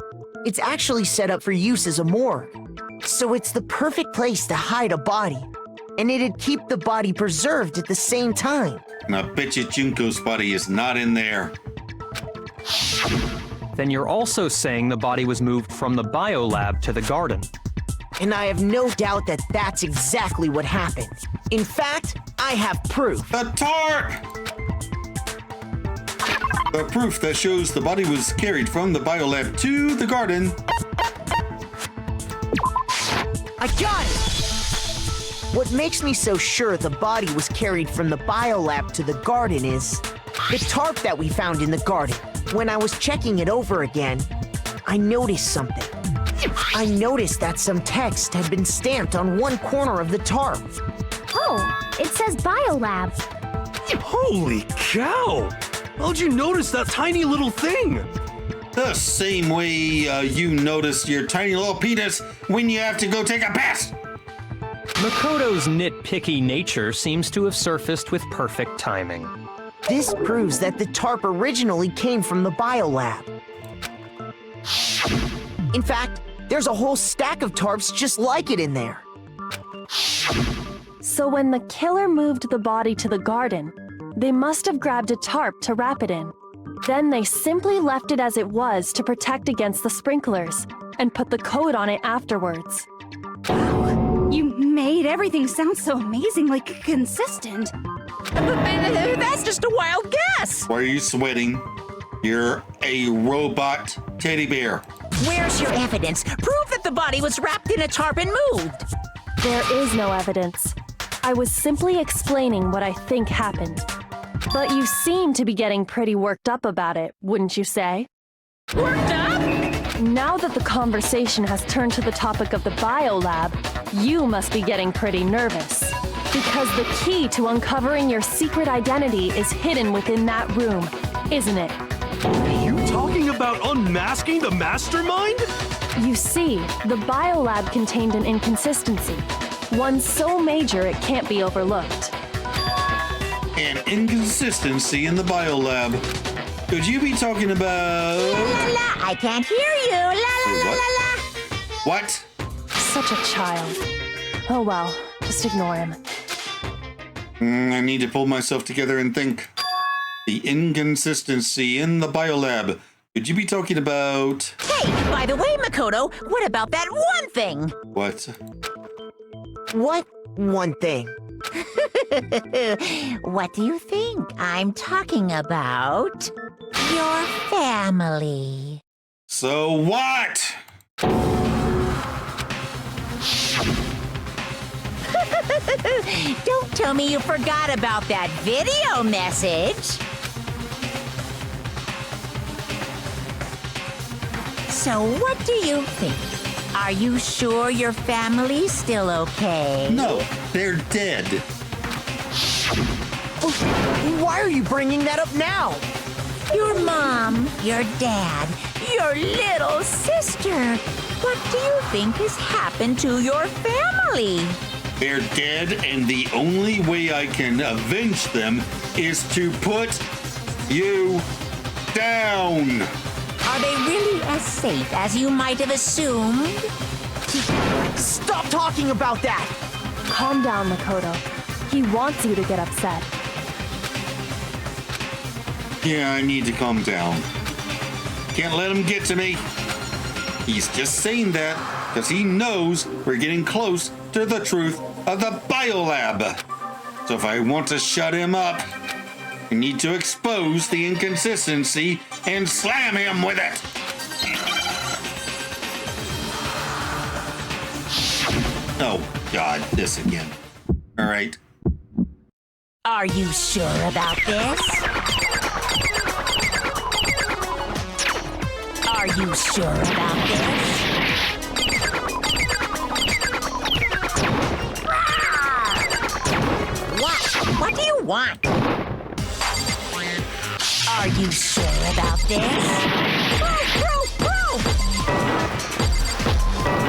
It's actually set up for use as a morgue. So it's the perfect place to hide a body. And it'd keep the body preserved at the same time. And I bet you Junko's body is not in there. Then you're also saying the body was moved from the biolab to the garden. And I have no doubt that that's exactly what happened. In fact, I have proof. The tarp! The proof that shows the body was carried from the biolab to the garden. I got it! What makes me so sure the body was carried from the biolab to the garden is the tarp that we found in the garden. When I was checking it over again, I noticed something. I noticed that some text had been stamped on one corner of the tarp. Oh, it says Biolab. Holy cow! How'd you notice that tiny little thing? The same way you notice your tiny little penis when you have to go take a piss. Makoto's nitpicky nature seems to have surfaced with perfect timing. This proves that the tarp originally came from the biolab. In fact, there's a whole stack of tarps just like it in there. So when the killer moved the body to the garden, they must have grabbed a tarp to wrap it in. Then they simply left it as it was to protect against the sprinklers and put the coat on it afterwards. You made everything sound so amazingly consistent. That's just a wild guess. Why are you sweating? You're a robot teddy bear. Where's your evidence? Prove that the body was wrapped in a tarp and moved. There is no evidence. I was simply explaining what I think happened. But you seem to be getting pretty worked up about it, wouldn't you say? Worked up? Now that the conversation has turned to the topic of the biolab, you must be getting pretty nervous. Because the key to uncovering your secret identity is hidden within that room, isn't it? Are you talking about unmasking the mastermind? You see, the biolab contained an inconsistency. One so major it can't be overlooked. An inconsistency in the biolab. Could you be talking about... La la, I can't hear you. La la la la la. What? Such a child. Oh well, just ignore him. I need to pull myself together and think. The inconsistency in the biolab. Could you be talking about... Hey, by the way, Makoto, what about that one thing? What? What one thing? What do you think I'm talking about? Your family. So what? Don't tell me you forgot about that video message. So what do you think? Are you sure your family's still okay? No, they're dead. Why are you bringing that up now? Your mom, your dad, your little sister. What do you think has happened to your family? They're dead, and the only way I can avenge them is to put you down. Are they really as safe as you might have assumed? Stop talking about that! Calm down, Makoto. He wants you to get upset. Yeah, I need to calm down. Can't let him get to me. He's just saying that because he knows we're getting close to the truth of the biolab. So if I want to shut him up, I need to expose the inconsistency and slam him with it. Oh, God, this again. All right. Are you sure about this? Are you sure about this? Wow! want? Are you sure about this?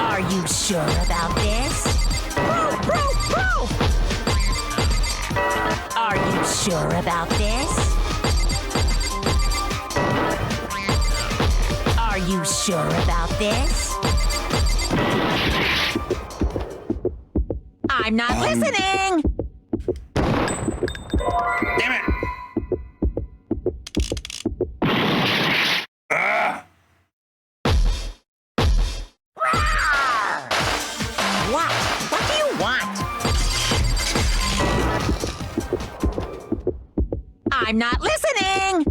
Are you sure about this? Are you sure about this? Are you sure about this? I'm not listening! Damn it! What? What do you want? I'm not listening!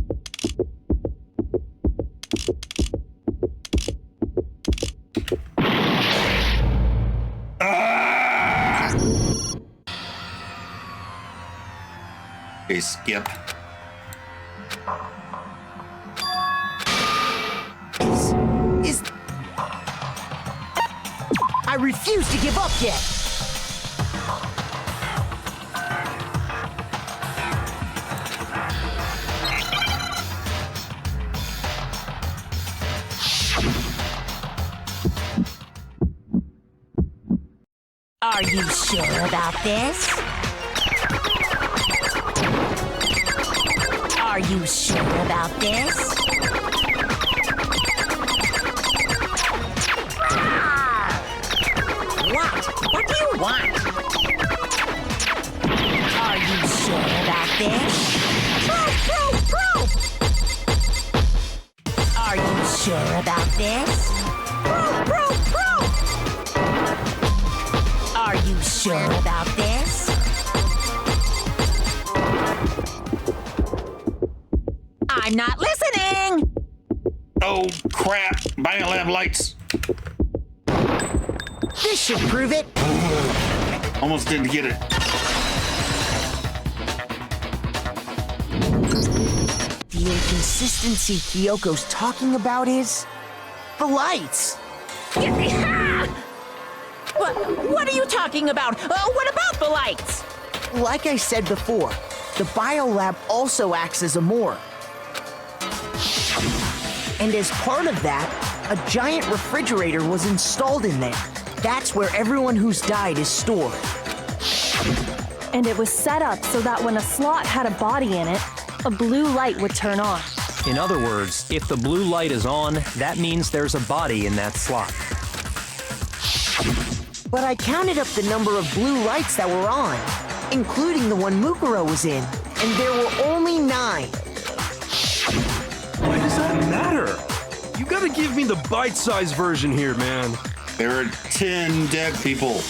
Hey, Skip. Is... I refuse to give up yet. Are you sure about this? Are you sure about this? What? What do you want? Are you sure about this? Are you sure about this? Are you sure about this? I'm not listening! Oh, crap. Biolab lights. This should prove it. Almost didn't get it. The inconsistency Kyoko's talking about is the lights. What are you talking about? What about the lights? Like I said before, the biolab also acts as a morgue. And as part of that, a giant refrigerator was installed in there. That's where everyone who's died is stored. And it was set up so that when a slot had a body in it, a blue light would turn on. In other words, if the blue light is on, that means there's a body in that slot. But I counted up the number of blue lights that were on, including the one Mukuro was in, and there were only 9. Why does that matter? You gotta give me the bite-sized version here, man. There are 10 dead people.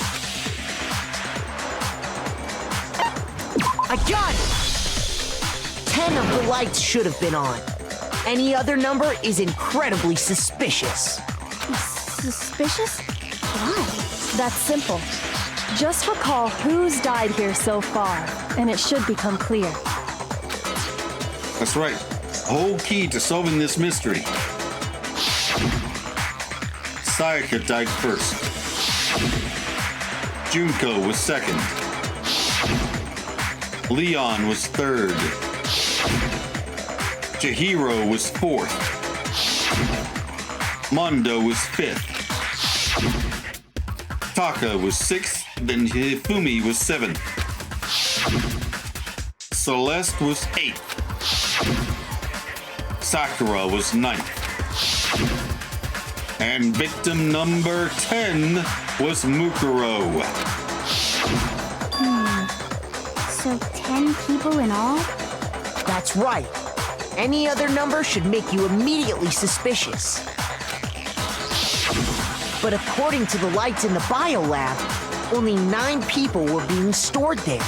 I got it! 10 of the lights should have been on. Any other number is incredibly suspicious. Suspicious? Why? That's simple. Just recall who's died here so far, and it should become clear. That's right. The whole key to solving this mystery. Sayaka died first. Junko was second. Leon was third. Chihiro was fourth. Mondo was fifth. Taka was sixth, then Hifumi was seventh. Celeste was eighth. Sakura was ninth. And victim number 10 was Mukuro. So 10 people in all? That's right. Any other number should make you immediately suspicious. But according to the lights in the biolab, only 9 people were being stored there.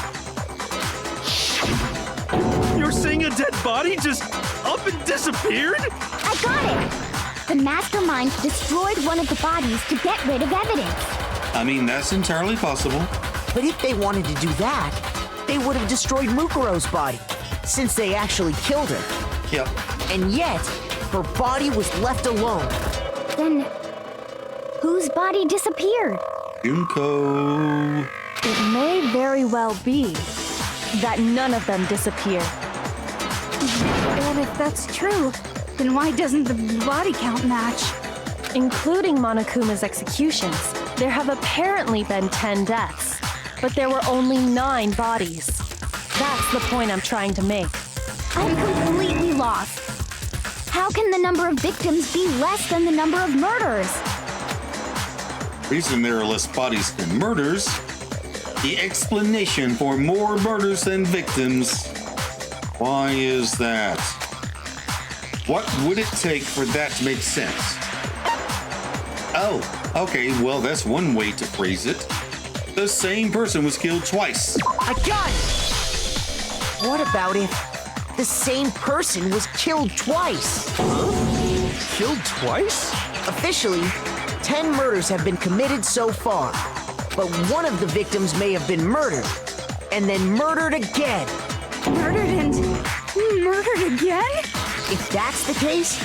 You're saying a dead body just up and disappeared? I got it! The mastermind destroyed one of the bodies to get rid of evidence. I mean, that's entirely possible. But if they wanted to do that, they would have destroyed Mukuro's body, since they actually killed her. Yep. And yet, her body was left alone. Then, whose body disappeared? Junko. It may very well be that none of them disappear. And if that's true, then why doesn't the body count match? Including Monokuma's executions, there have apparently been 10 deaths, but there were only 9 bodies. That's the point I'm trying to make. I'm completely lost. How can the number of victims be less than the number of murders? Reason there are less bodies than murders. The explanation for more murders than victims. Why is that? What would it take for that to make sense? Oh, okay, well, that's one way to phrase it. The same person was killed twice. I got it! What about if the same person was killed twice? Killed twice? Officially, 10 murders have been committed so far, but one of the victims may have been murdered, and then murdered again. Murdered and murdered again? If that's the case,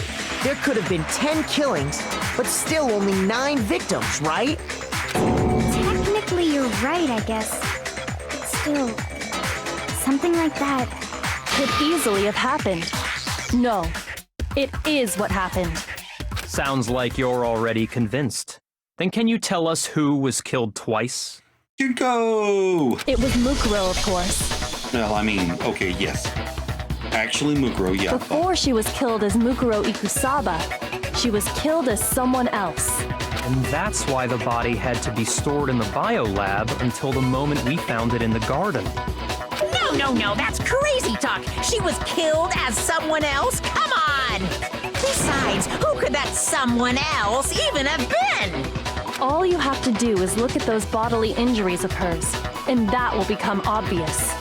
there could have been 10 killings, but still only 9 victims, right? Technically, you're right, I guess. But still, something like that. Could easily have happened. No, it is what happened. Sounds like you're already convinced. Then can you tell us who was killed twice? Junko! It was Mukuro, of course. Well, I mean, okay, yes. Actually, Mukuro, yeah. Before she was killed as Mukuro Ikusaba, she was killed as someone else. And that's why the body had to be stored in the biolab until the moment we found it in the garden. No, that's crazy talk. She was killed as someone else? Come on! Besides, who could that someone else even have been? All you have to do is look at those bodily injuries of hers, and that will become obvious.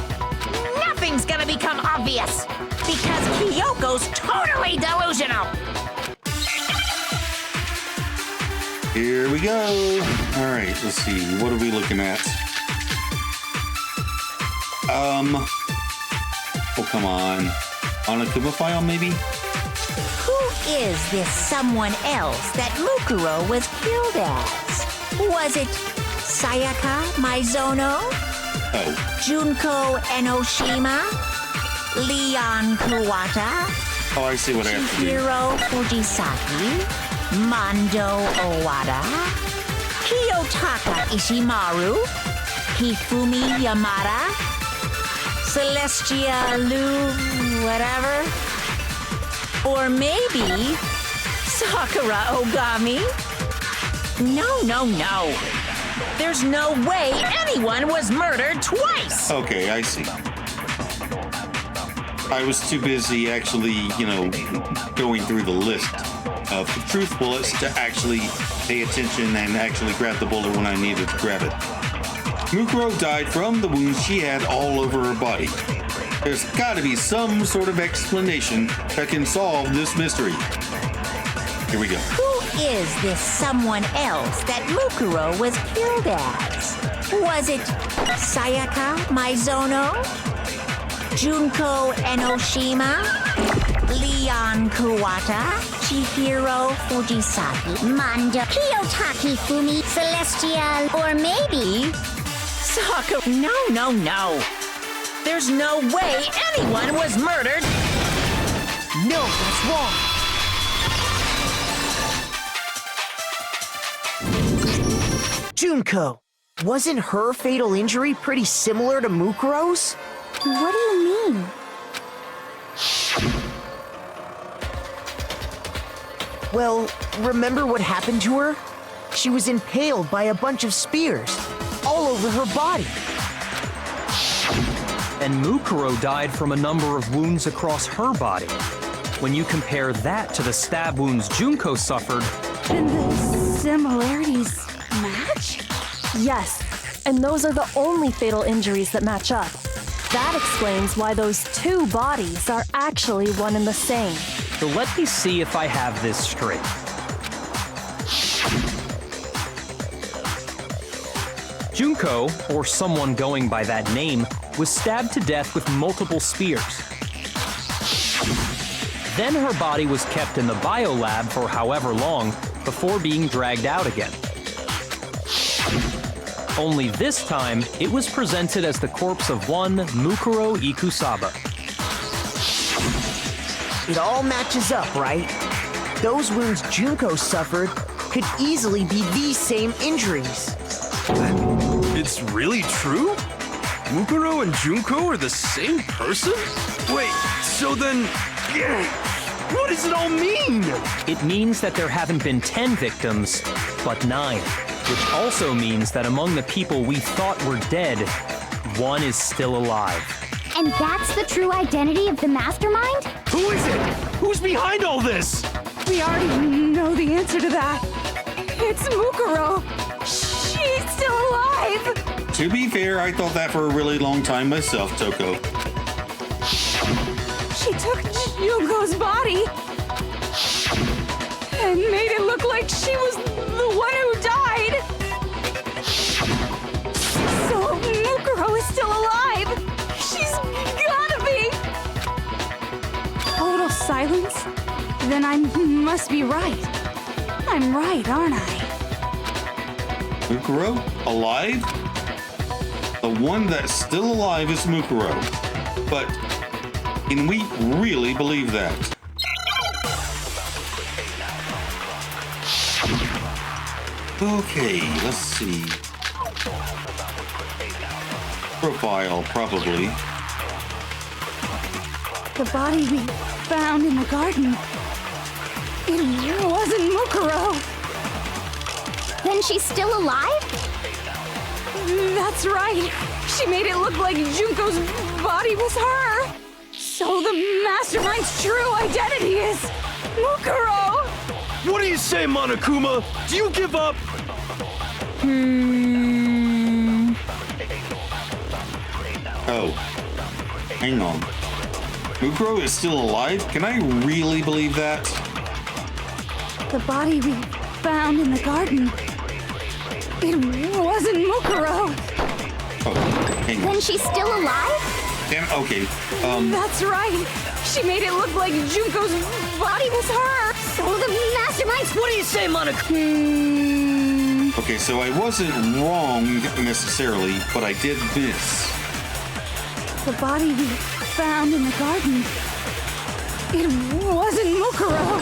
Nothing's gonna become obvious, because Kyoko's totally delusional. Here we go. All right, let's see. What are we looking at? Oh, come on. On a Kuma file, maybe? Who is this someone else that Mukuro was killed as? Was it Sayaka Maizono? Oh, Junko Enoshima? Leon Kuwata? oh, I see what I have to do. Hiro Fujisaki? Mondo Owada? Kiyotaka Ishimaru? Hifumi Yamada? Celestia Lu, whatever? Or maybe Sakura Ogami? No. There's no way anyone was murdered twice! Okay, I see. I was too busy actually, going through the list of truth bullets to actually pay attention and actually grab the bullet when I needed to grab it. Mukuro died from the wounds she had all over her body. There's got to be some sort of explanation that can solve this mystery. Here we go. Who is this someone else that Mukuro was killed as? Was it Sayaka Maizono? Junko Enoshima? Leon Kuwata? Chihiro Fujisaki? Mondo Kiyotaki Fumi? Celestial? Or maybe Sakura? No. There's no way anyone was murdered. No, that's wrong. Junko, wasn't her fatal injury pretty similar to Mukuro's? What do you mean? Well, remember what happened to her? She was impaled by a bunch of spears, all over her body. And Mukuro died from a number of wounds across her body. When you compare that to the stab wounds Junko suffered, And the similarities match? Yes, and those are the only fatal injuries that match up. That explains why those 2 bodies are actually one and the same. so let me see if I have this straight. Junko, or someone going by that name, was stabbed to death with multiple spears. Then her body was kept in the biolab for however long before being dragged out again. Only this time, it was presented as the corpse of one Mukuro Ikusaba. It all matches up, right? Those wounds Junko suffered could easily be these same injuries. It's really true? Mukuro and Junko are the same person? Wait, so then... what does it all mean? It means that there haven't been 10 victims, but 9. Which also means that among the people we thought were dead, one is still alive. And that's the true identity of the mastermind? Who is it? Who's behind all this? We already know the answer to that. It's Mukuro. She's still alive. To be fair, I thought that for a really long time myself, Toko. She took Junko's body and made it look like she was the one who died. So Mukuro is still alive. She's gotta be. Total silence? Then I must be right. I'm right, aren't I? Mukuro? Alive? The one that's still alive is Mukuro. But can we really believe that? Okay, let's see. Profile, probably. The body we found in the garden. It wasn't Mukuro. Then she's still alive? That's right. She made it look like Junko's body was her. So the mastermind's true identity is Mukuro. What do you say, Monokuma? Do you give up? Oh, hang on. Mukuro is still alive? Can I really believe that? The body we found in the garden. It wasn't Mukuro. Oh, hang on. Then she's still alive? Damn, okay. That's right. She made it look like Junko's body was her. So the mastermind's... What do you say, Monica? Okay, so I wasn't wrong necessarily, but I did miss. The body we found in the garden. It wasn't Mukuro.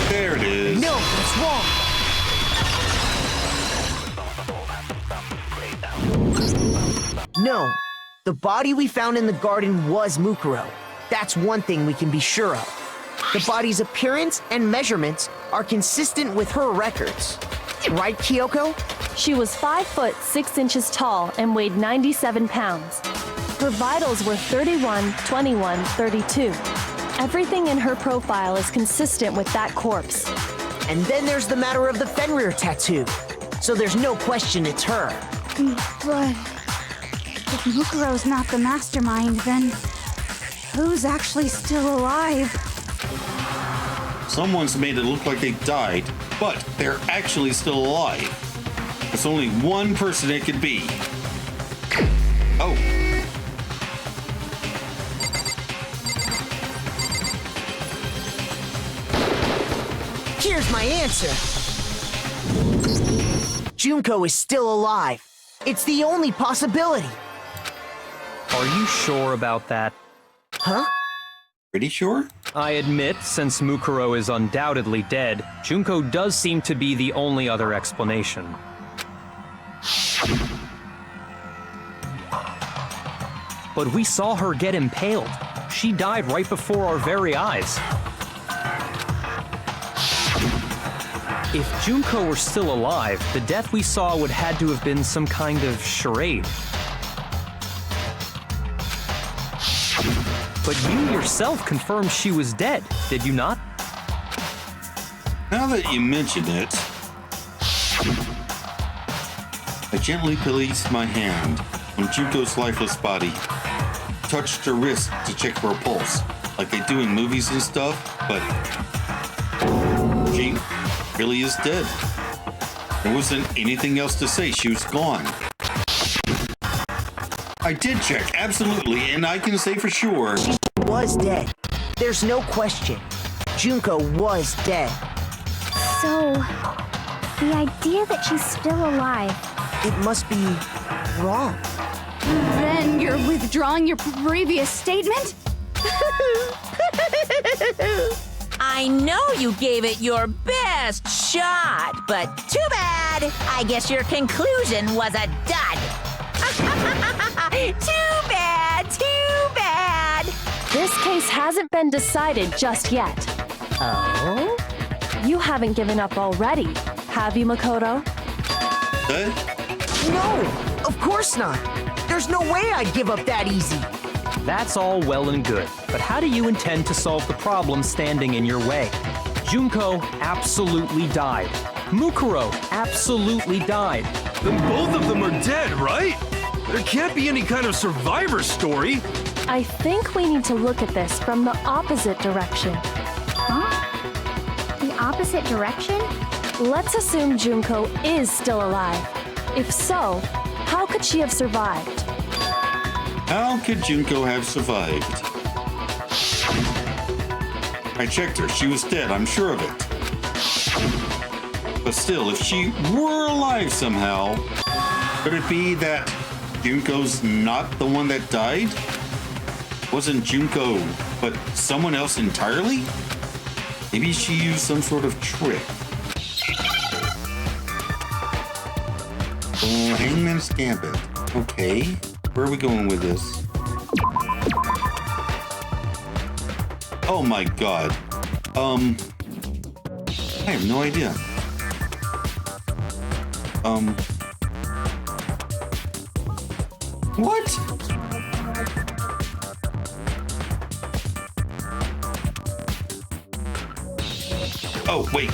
There it is. No, that's wrong. No, the body we found in the garden was Mukuro. That's one thing we can be sure of. The body's appearance and measurements are consistent with her records. Right, Kyoko? She was 5 foot 6 inches tall and weighed 97 pounds. Her vitals were 31, 21, 32. Everything in her profile is consistent with that corpse. And then there's the matter of the Fenrir tattoo. So there's no question it's her. But if Mukuro's not the mastermind, then who's actually still alive? Someone's made it look like they died, but they're actually still alive. There's only one person it could be. Oh. Here's my answer. Junko is still alive. It's the only possibility. Are you sure about that? Huh? Pretty sure? I admit, since Mukuro is undoubtedly dead, Junko does seem to be the only other explanation. But we saw her get impaled. She died right before our very eyes. If Junko were still alive, the death we saw would had to have been some kind of charade. But you yourself confirmed she was dead, did you not? Now that you mention it, I gently placed my hand on Junko's lifeless body, touched her wrist to check for a pulse, like they do in movies and stuff, but she really is dead. There wasn't anything else to say. She was gone. I did check, absolutely, and I can say for sure. She was dead. There's no question. Junko was dead. So, the idea that she's still alive it must be wrong. Then you're withdrawing your previous statement? I know you gave it your best shot, but too bad. I guess your conclusion was a dud. Too bad, too bad. This case hasn't been decided just yet. Oh? You haven't given up already, have you, Makoto? No, of course not. There's no way I'd give up that easy. That's all well and good, but how do you intend to solve the problem standing in your way? Junko absolutely died. Mukuro absolutely died. Then both of them are dead, right? There can't be any kind of survivor story. I think we need to look at this from the opposite direction. Huh? The opposite direction? Let's assume Junko is still alive. If so, how could she have survived? How could Junko have survived? I checked her. She was dead, I'm sure of it. But still, if she were alive somehow, could it be that Junko's not the one that died? Wasn't Junko, but someone else entirely? Maybe she used some sort of trick. Oh, Hangman's Gambit. Okay, where are we going with this? Oh my god. I have no idea. What? Oh, wait.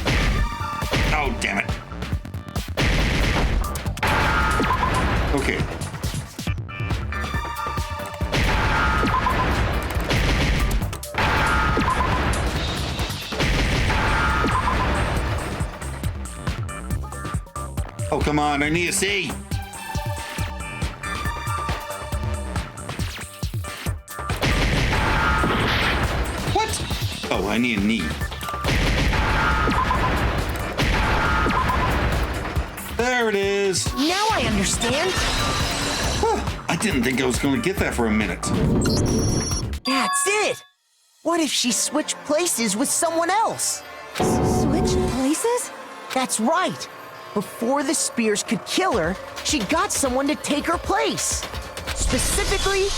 Oh, damn it. Okay. Oh, come on, I need to see. What? Oh, I need a knee. There it is. Now I understand. I didn't think I was going to get that for a minute. That's it. What if she switched places with someone else? Switch places? That's right. Before the spears could kill her, she got someone to take her place. Specifically,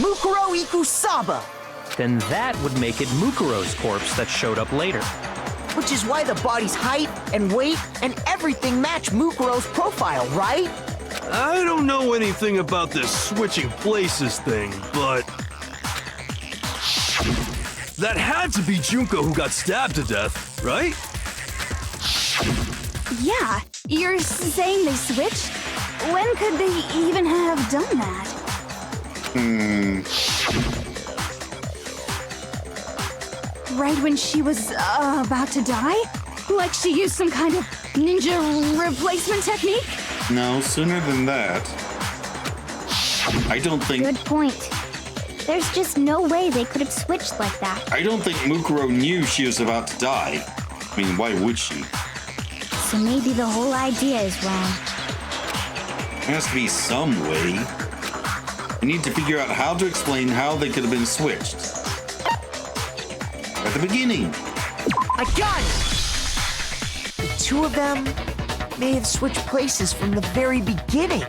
Mukuro Ikusaba. Then that would make it Mukuro's corpse that showed up later. Which is why the body's height and weight and everything match Mukuro's profile, right? I don't know anything about this switching places thing, but that had to be Junko who got stabbed to death, right? Yeah, you're saying they switched? When could they even have done that? Right when she was about to die? Like she used some kind of ninja replacement technique? No, sooner than that. I don't think... Good point. There's just no way they could have switched like that. I don't think Mukuro knew she was about to die. I mean, why would she? So maybe the whole idea is wrong. There has to be some way. I need to figure out how to explain how they could have been switched. At the beginning. I got it! The two of them may have switched places from the very beginning.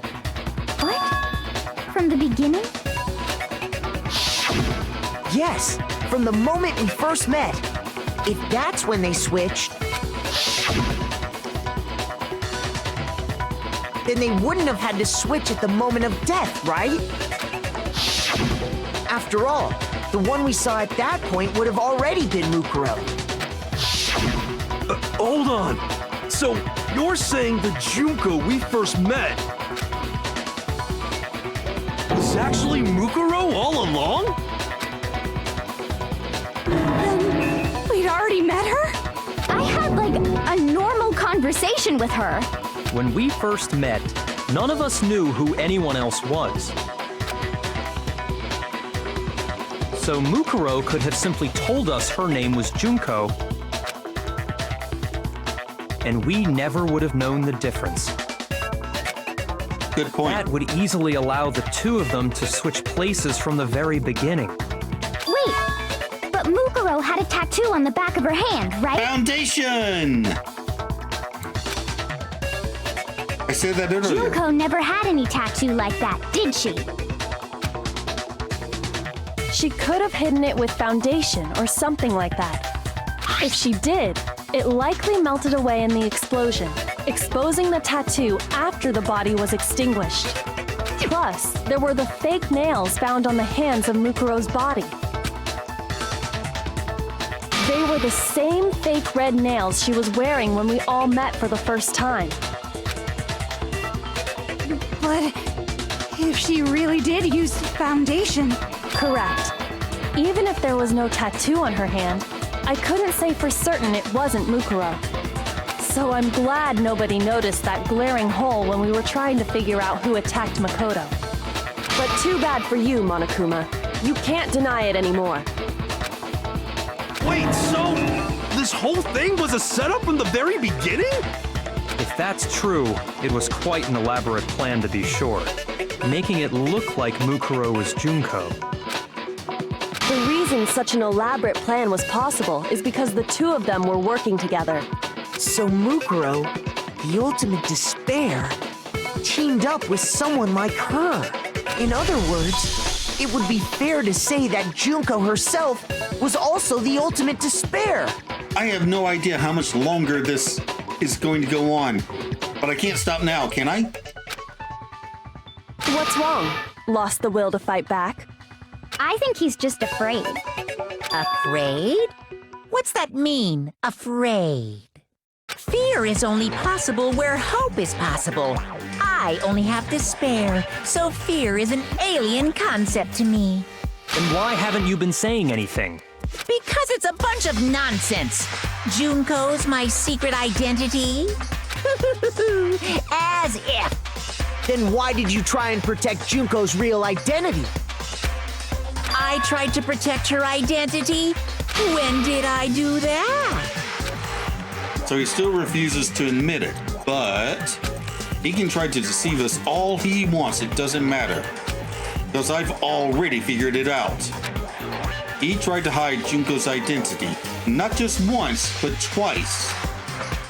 What? From the beginning? Yes, from the moment we first met. If that's when they switched, then they wouldn't have had to switch at the moment of death, right? After all, the one we saw at that point would have already been Mukuro. Hold on. So you're saying the Junko we first met was actually Mukuro all along? Then we'd already met her? I had like a normal conversation with her. When we first met, none of us knew who anyone else was. So Mukuro could have simply told us her name was Junko, and we never would have known the difference. Good point. That would easily allow the two of them to switch places from the very beginning. Wait, but Mukuro had a tattoo on the back of her hand, right? Foundation! I said that earlier. Junko never had any tattoo like that, did she? She could have hidden it with foundation or something like that. If she did, it likely melted away in the explosion, exposing the tattoo after the body was extinguished. Plus, there were the fake nails found on the hands of Mukuro's body. They were the same fake red nails she was wearing when we all met for the first time. But if she really did use foundation... Correct. Even if there was no tattoo on her hand, I couldn't say for certain it wasn't Mukuro. So I'm glad nobody noticed that glaring hole when we were trying to figure out who attacked Makoto. But too bad for you, Monokuma. You can't deny it anymore. Wait, so this whole thing was a setup from the very beginning? If that's true, it was quite an elaborate plan to be sure, making it look like Mukuro was Junko. The reason such an elaborate plan was possible is because the two of them were working together. So Mukuro, the ultimate despair, teamed up with someone like her. In other words, it would be fair to say that Junko herself was also the ultimate despair. I have no idea how much longer this is going to go on, but I can't stop now, can I? What's wrong? Lost the will to fight back? I think he's just afraid. Afraid? What's that mean, afraid? Fear is only possible where hope is possible. I only have despair, so fear is an alien concept to me. Then why haven't you been saying anything? Because it's a bunch of nonsense. Junko's my secret identity? As if. Then why did you try and protect Junko's real identity? I tried to protect her identity? When did I do that? So he still refuses to admit it, but he can try to deceive us all he wants. It doesn't matter, because I've already figured it out. He tried to hide Junko's identity, not just once, but twice.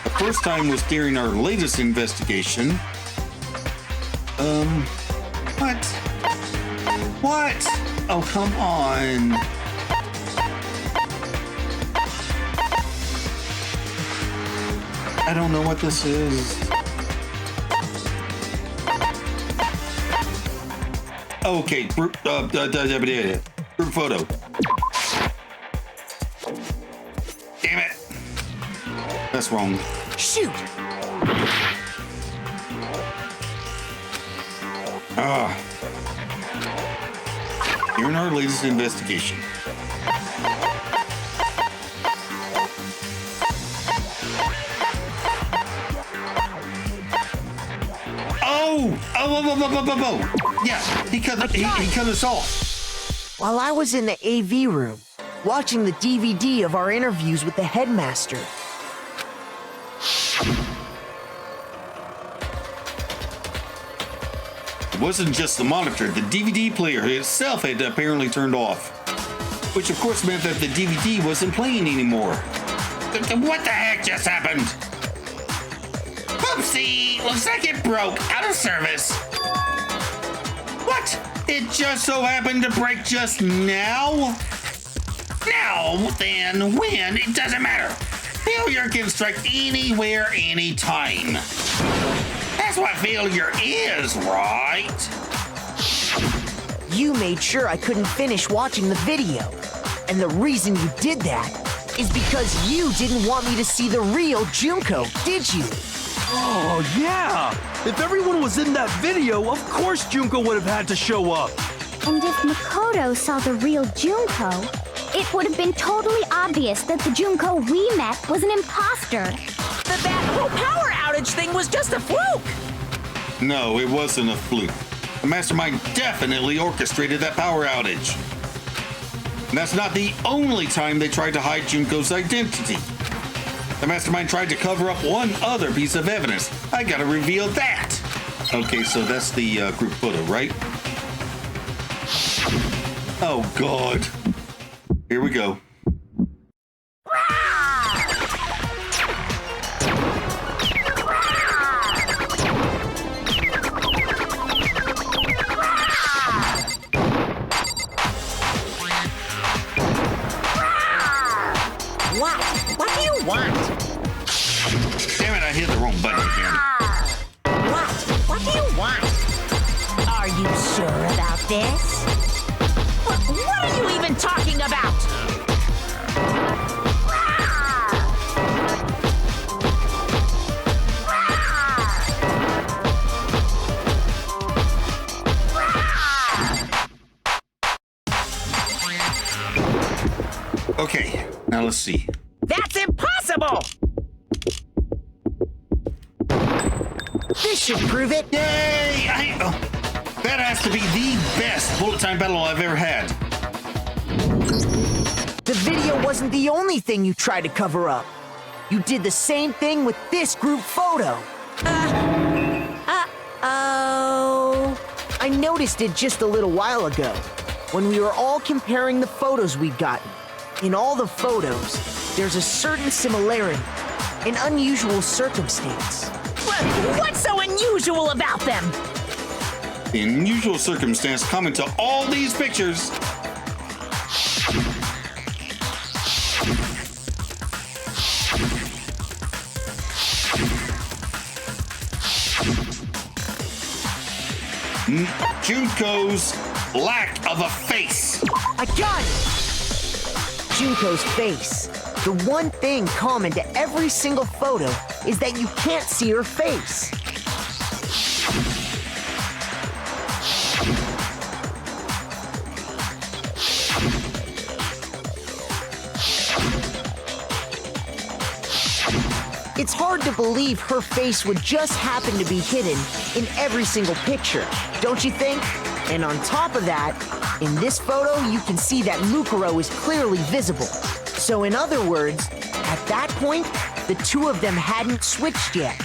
The first time was during our latest investigation. What? What? Oh, come on. I don't know what this is. Okay, group photo. Damn it. That's wrong. Shoot! During our latest investigation. Oh! Yeah, he cut us off. While I was in the AV room, watching the DVD of our interviews with the headmaster, It wasn't just the monitor, the DVD player itself had apparently turned off. Which of course meant that the DVD wasn't playing anymore. What the heck just happened? Oopsie! Looks like it broke out of service. What? It just so happened to break just now? Now, then, when? It doesn't matter. Failure can strike anywhere, anytime. That's what failure is, right? you made sure I couldn't finish watching the video. And the reason you did that is because you didn't want me to see the real Junko, did you? Oh, yeah! If everyone was in that video, of course Junko would have had to show up. And if Makoto saw the real Junko, it would have been totally obvious that the Junko we met was an imposter. That whole power outage thing was just a fluke! No, it wasn't a fluke. The mastermind definitely orchestrated that power outage. And that's not the only time they tried to hide Junko's identity. The mastermind tried to cover up one other piece of evidence. I gotta reveal that. Okay, so that's the group photo, right? Oh, God. Here we go. What do you want? Damn it, I hit the wrong button again. What do you want? Are you sure about this? What are you even talking about? Okay, now let's see. That's impossible! This should prove it. Yay! That has to be the best bullet time battle I've ever had. The video wasn't the only thing you tried to cover up. You did the same thing with this group photo. Oh. I noticed it just a little while ago, when we were all comparing the photos we'd gotten. In all the photos, there's a certain similarity, an unusual circumstance. What's so unusual about them? The unusual circumstance common to all these pictures. Junko's lack of a face. I got it! Junko's face. The one thing common to every single photo is that you can't see her face. It's hard to believe her face would just happen to be hidden in every single picture, don't you think? And on top of that, in this photo, you can see that Mukuro is clearly visible. So in other words, at that point, the two of them hadn't switched yet.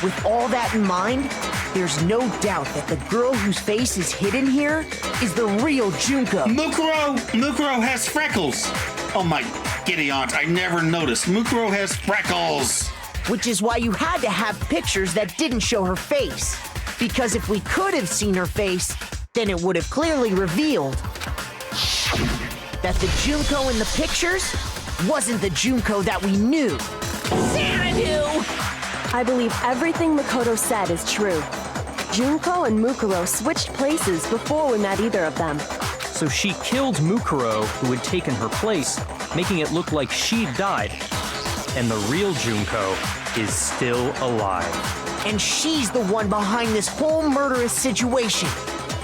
With all that in mind, there's no doubt that the girl whose face is hidden here is the real Junko. Mukuro has freckles. Oh my giddy aunt, I never noticed. Mukuro has freckles. Which is why you had to have pictures that didn't show her face. Because if we could have seen her face, then it would have clearly revealed that the Junko in the pictures wasn't the Junko that we knew. Xanadu! I believe everything Makoto said is true. Junko and Mukuro switched places before we met either of them. So she killed Mukuro, who had taken her place, making it look like she'd died. And the real Junko is still alive. And she's the one behind this whole murderous situation.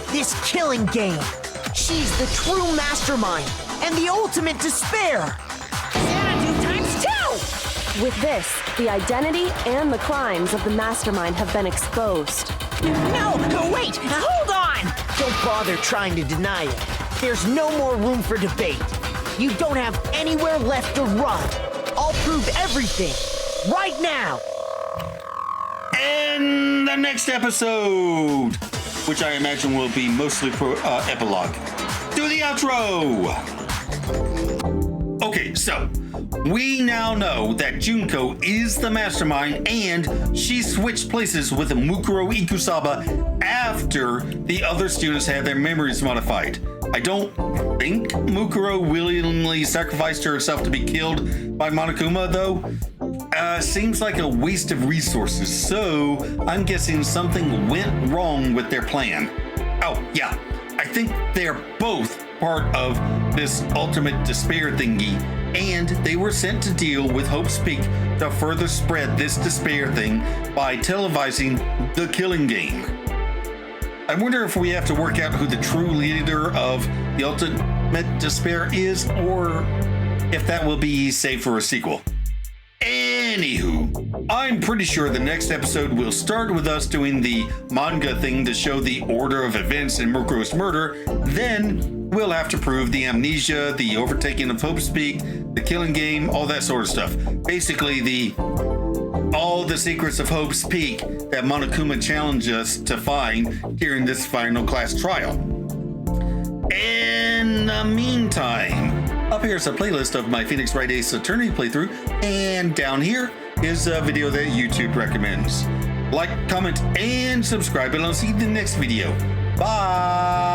This killing game. She's the true mastermind and the ultimate despair. Xanadu times 2! With this, the identity and the crimes of the mastermind have been exposed. No, wait, hold on! Don't bother trying to deny it. There's no more room for debate. You don't have anywhere left to run. I'll prove everything, right now. In the next episode, which I imagine will be mostly epilogue. Do the outro! Okay, so we now know that Junko is the mastermind and she switched places with Mukuro Ikusaba after the other students had their memories modified. I don't think Mukuro willingly sacrificed herself to be killed by Monokuma, though. Seems like a waste of resources, so I'm guessing something went wrong with their plan. Oh, yeah, I think they're both part of this ultimate despair thingy, and they were sent to deal with Hope's Peak to further spread this despair thing by televising the killing game. I wonder if we have to work out who the true leader of the ultimate despair is, or if that will be saved for a sequel. Anywho, I'm pretty sure the next episode will start with us doing the manga thing to show the order of events in Mukuro's murder. Then we'll have to prove the amnesia, the overtaking of Hope's Peak, the killing game, all that sort of stuff. Basically, the all the secrets of Hope's Peak that Monokuma challenged us to find during this final class trial. In the meantime, up here is a playlist of my Phoenix Wright Ace Attorney playthrough, and down here is a video that YouTube recommends. Like, comment, and subscribe, and I'll see you in the next video. Bye!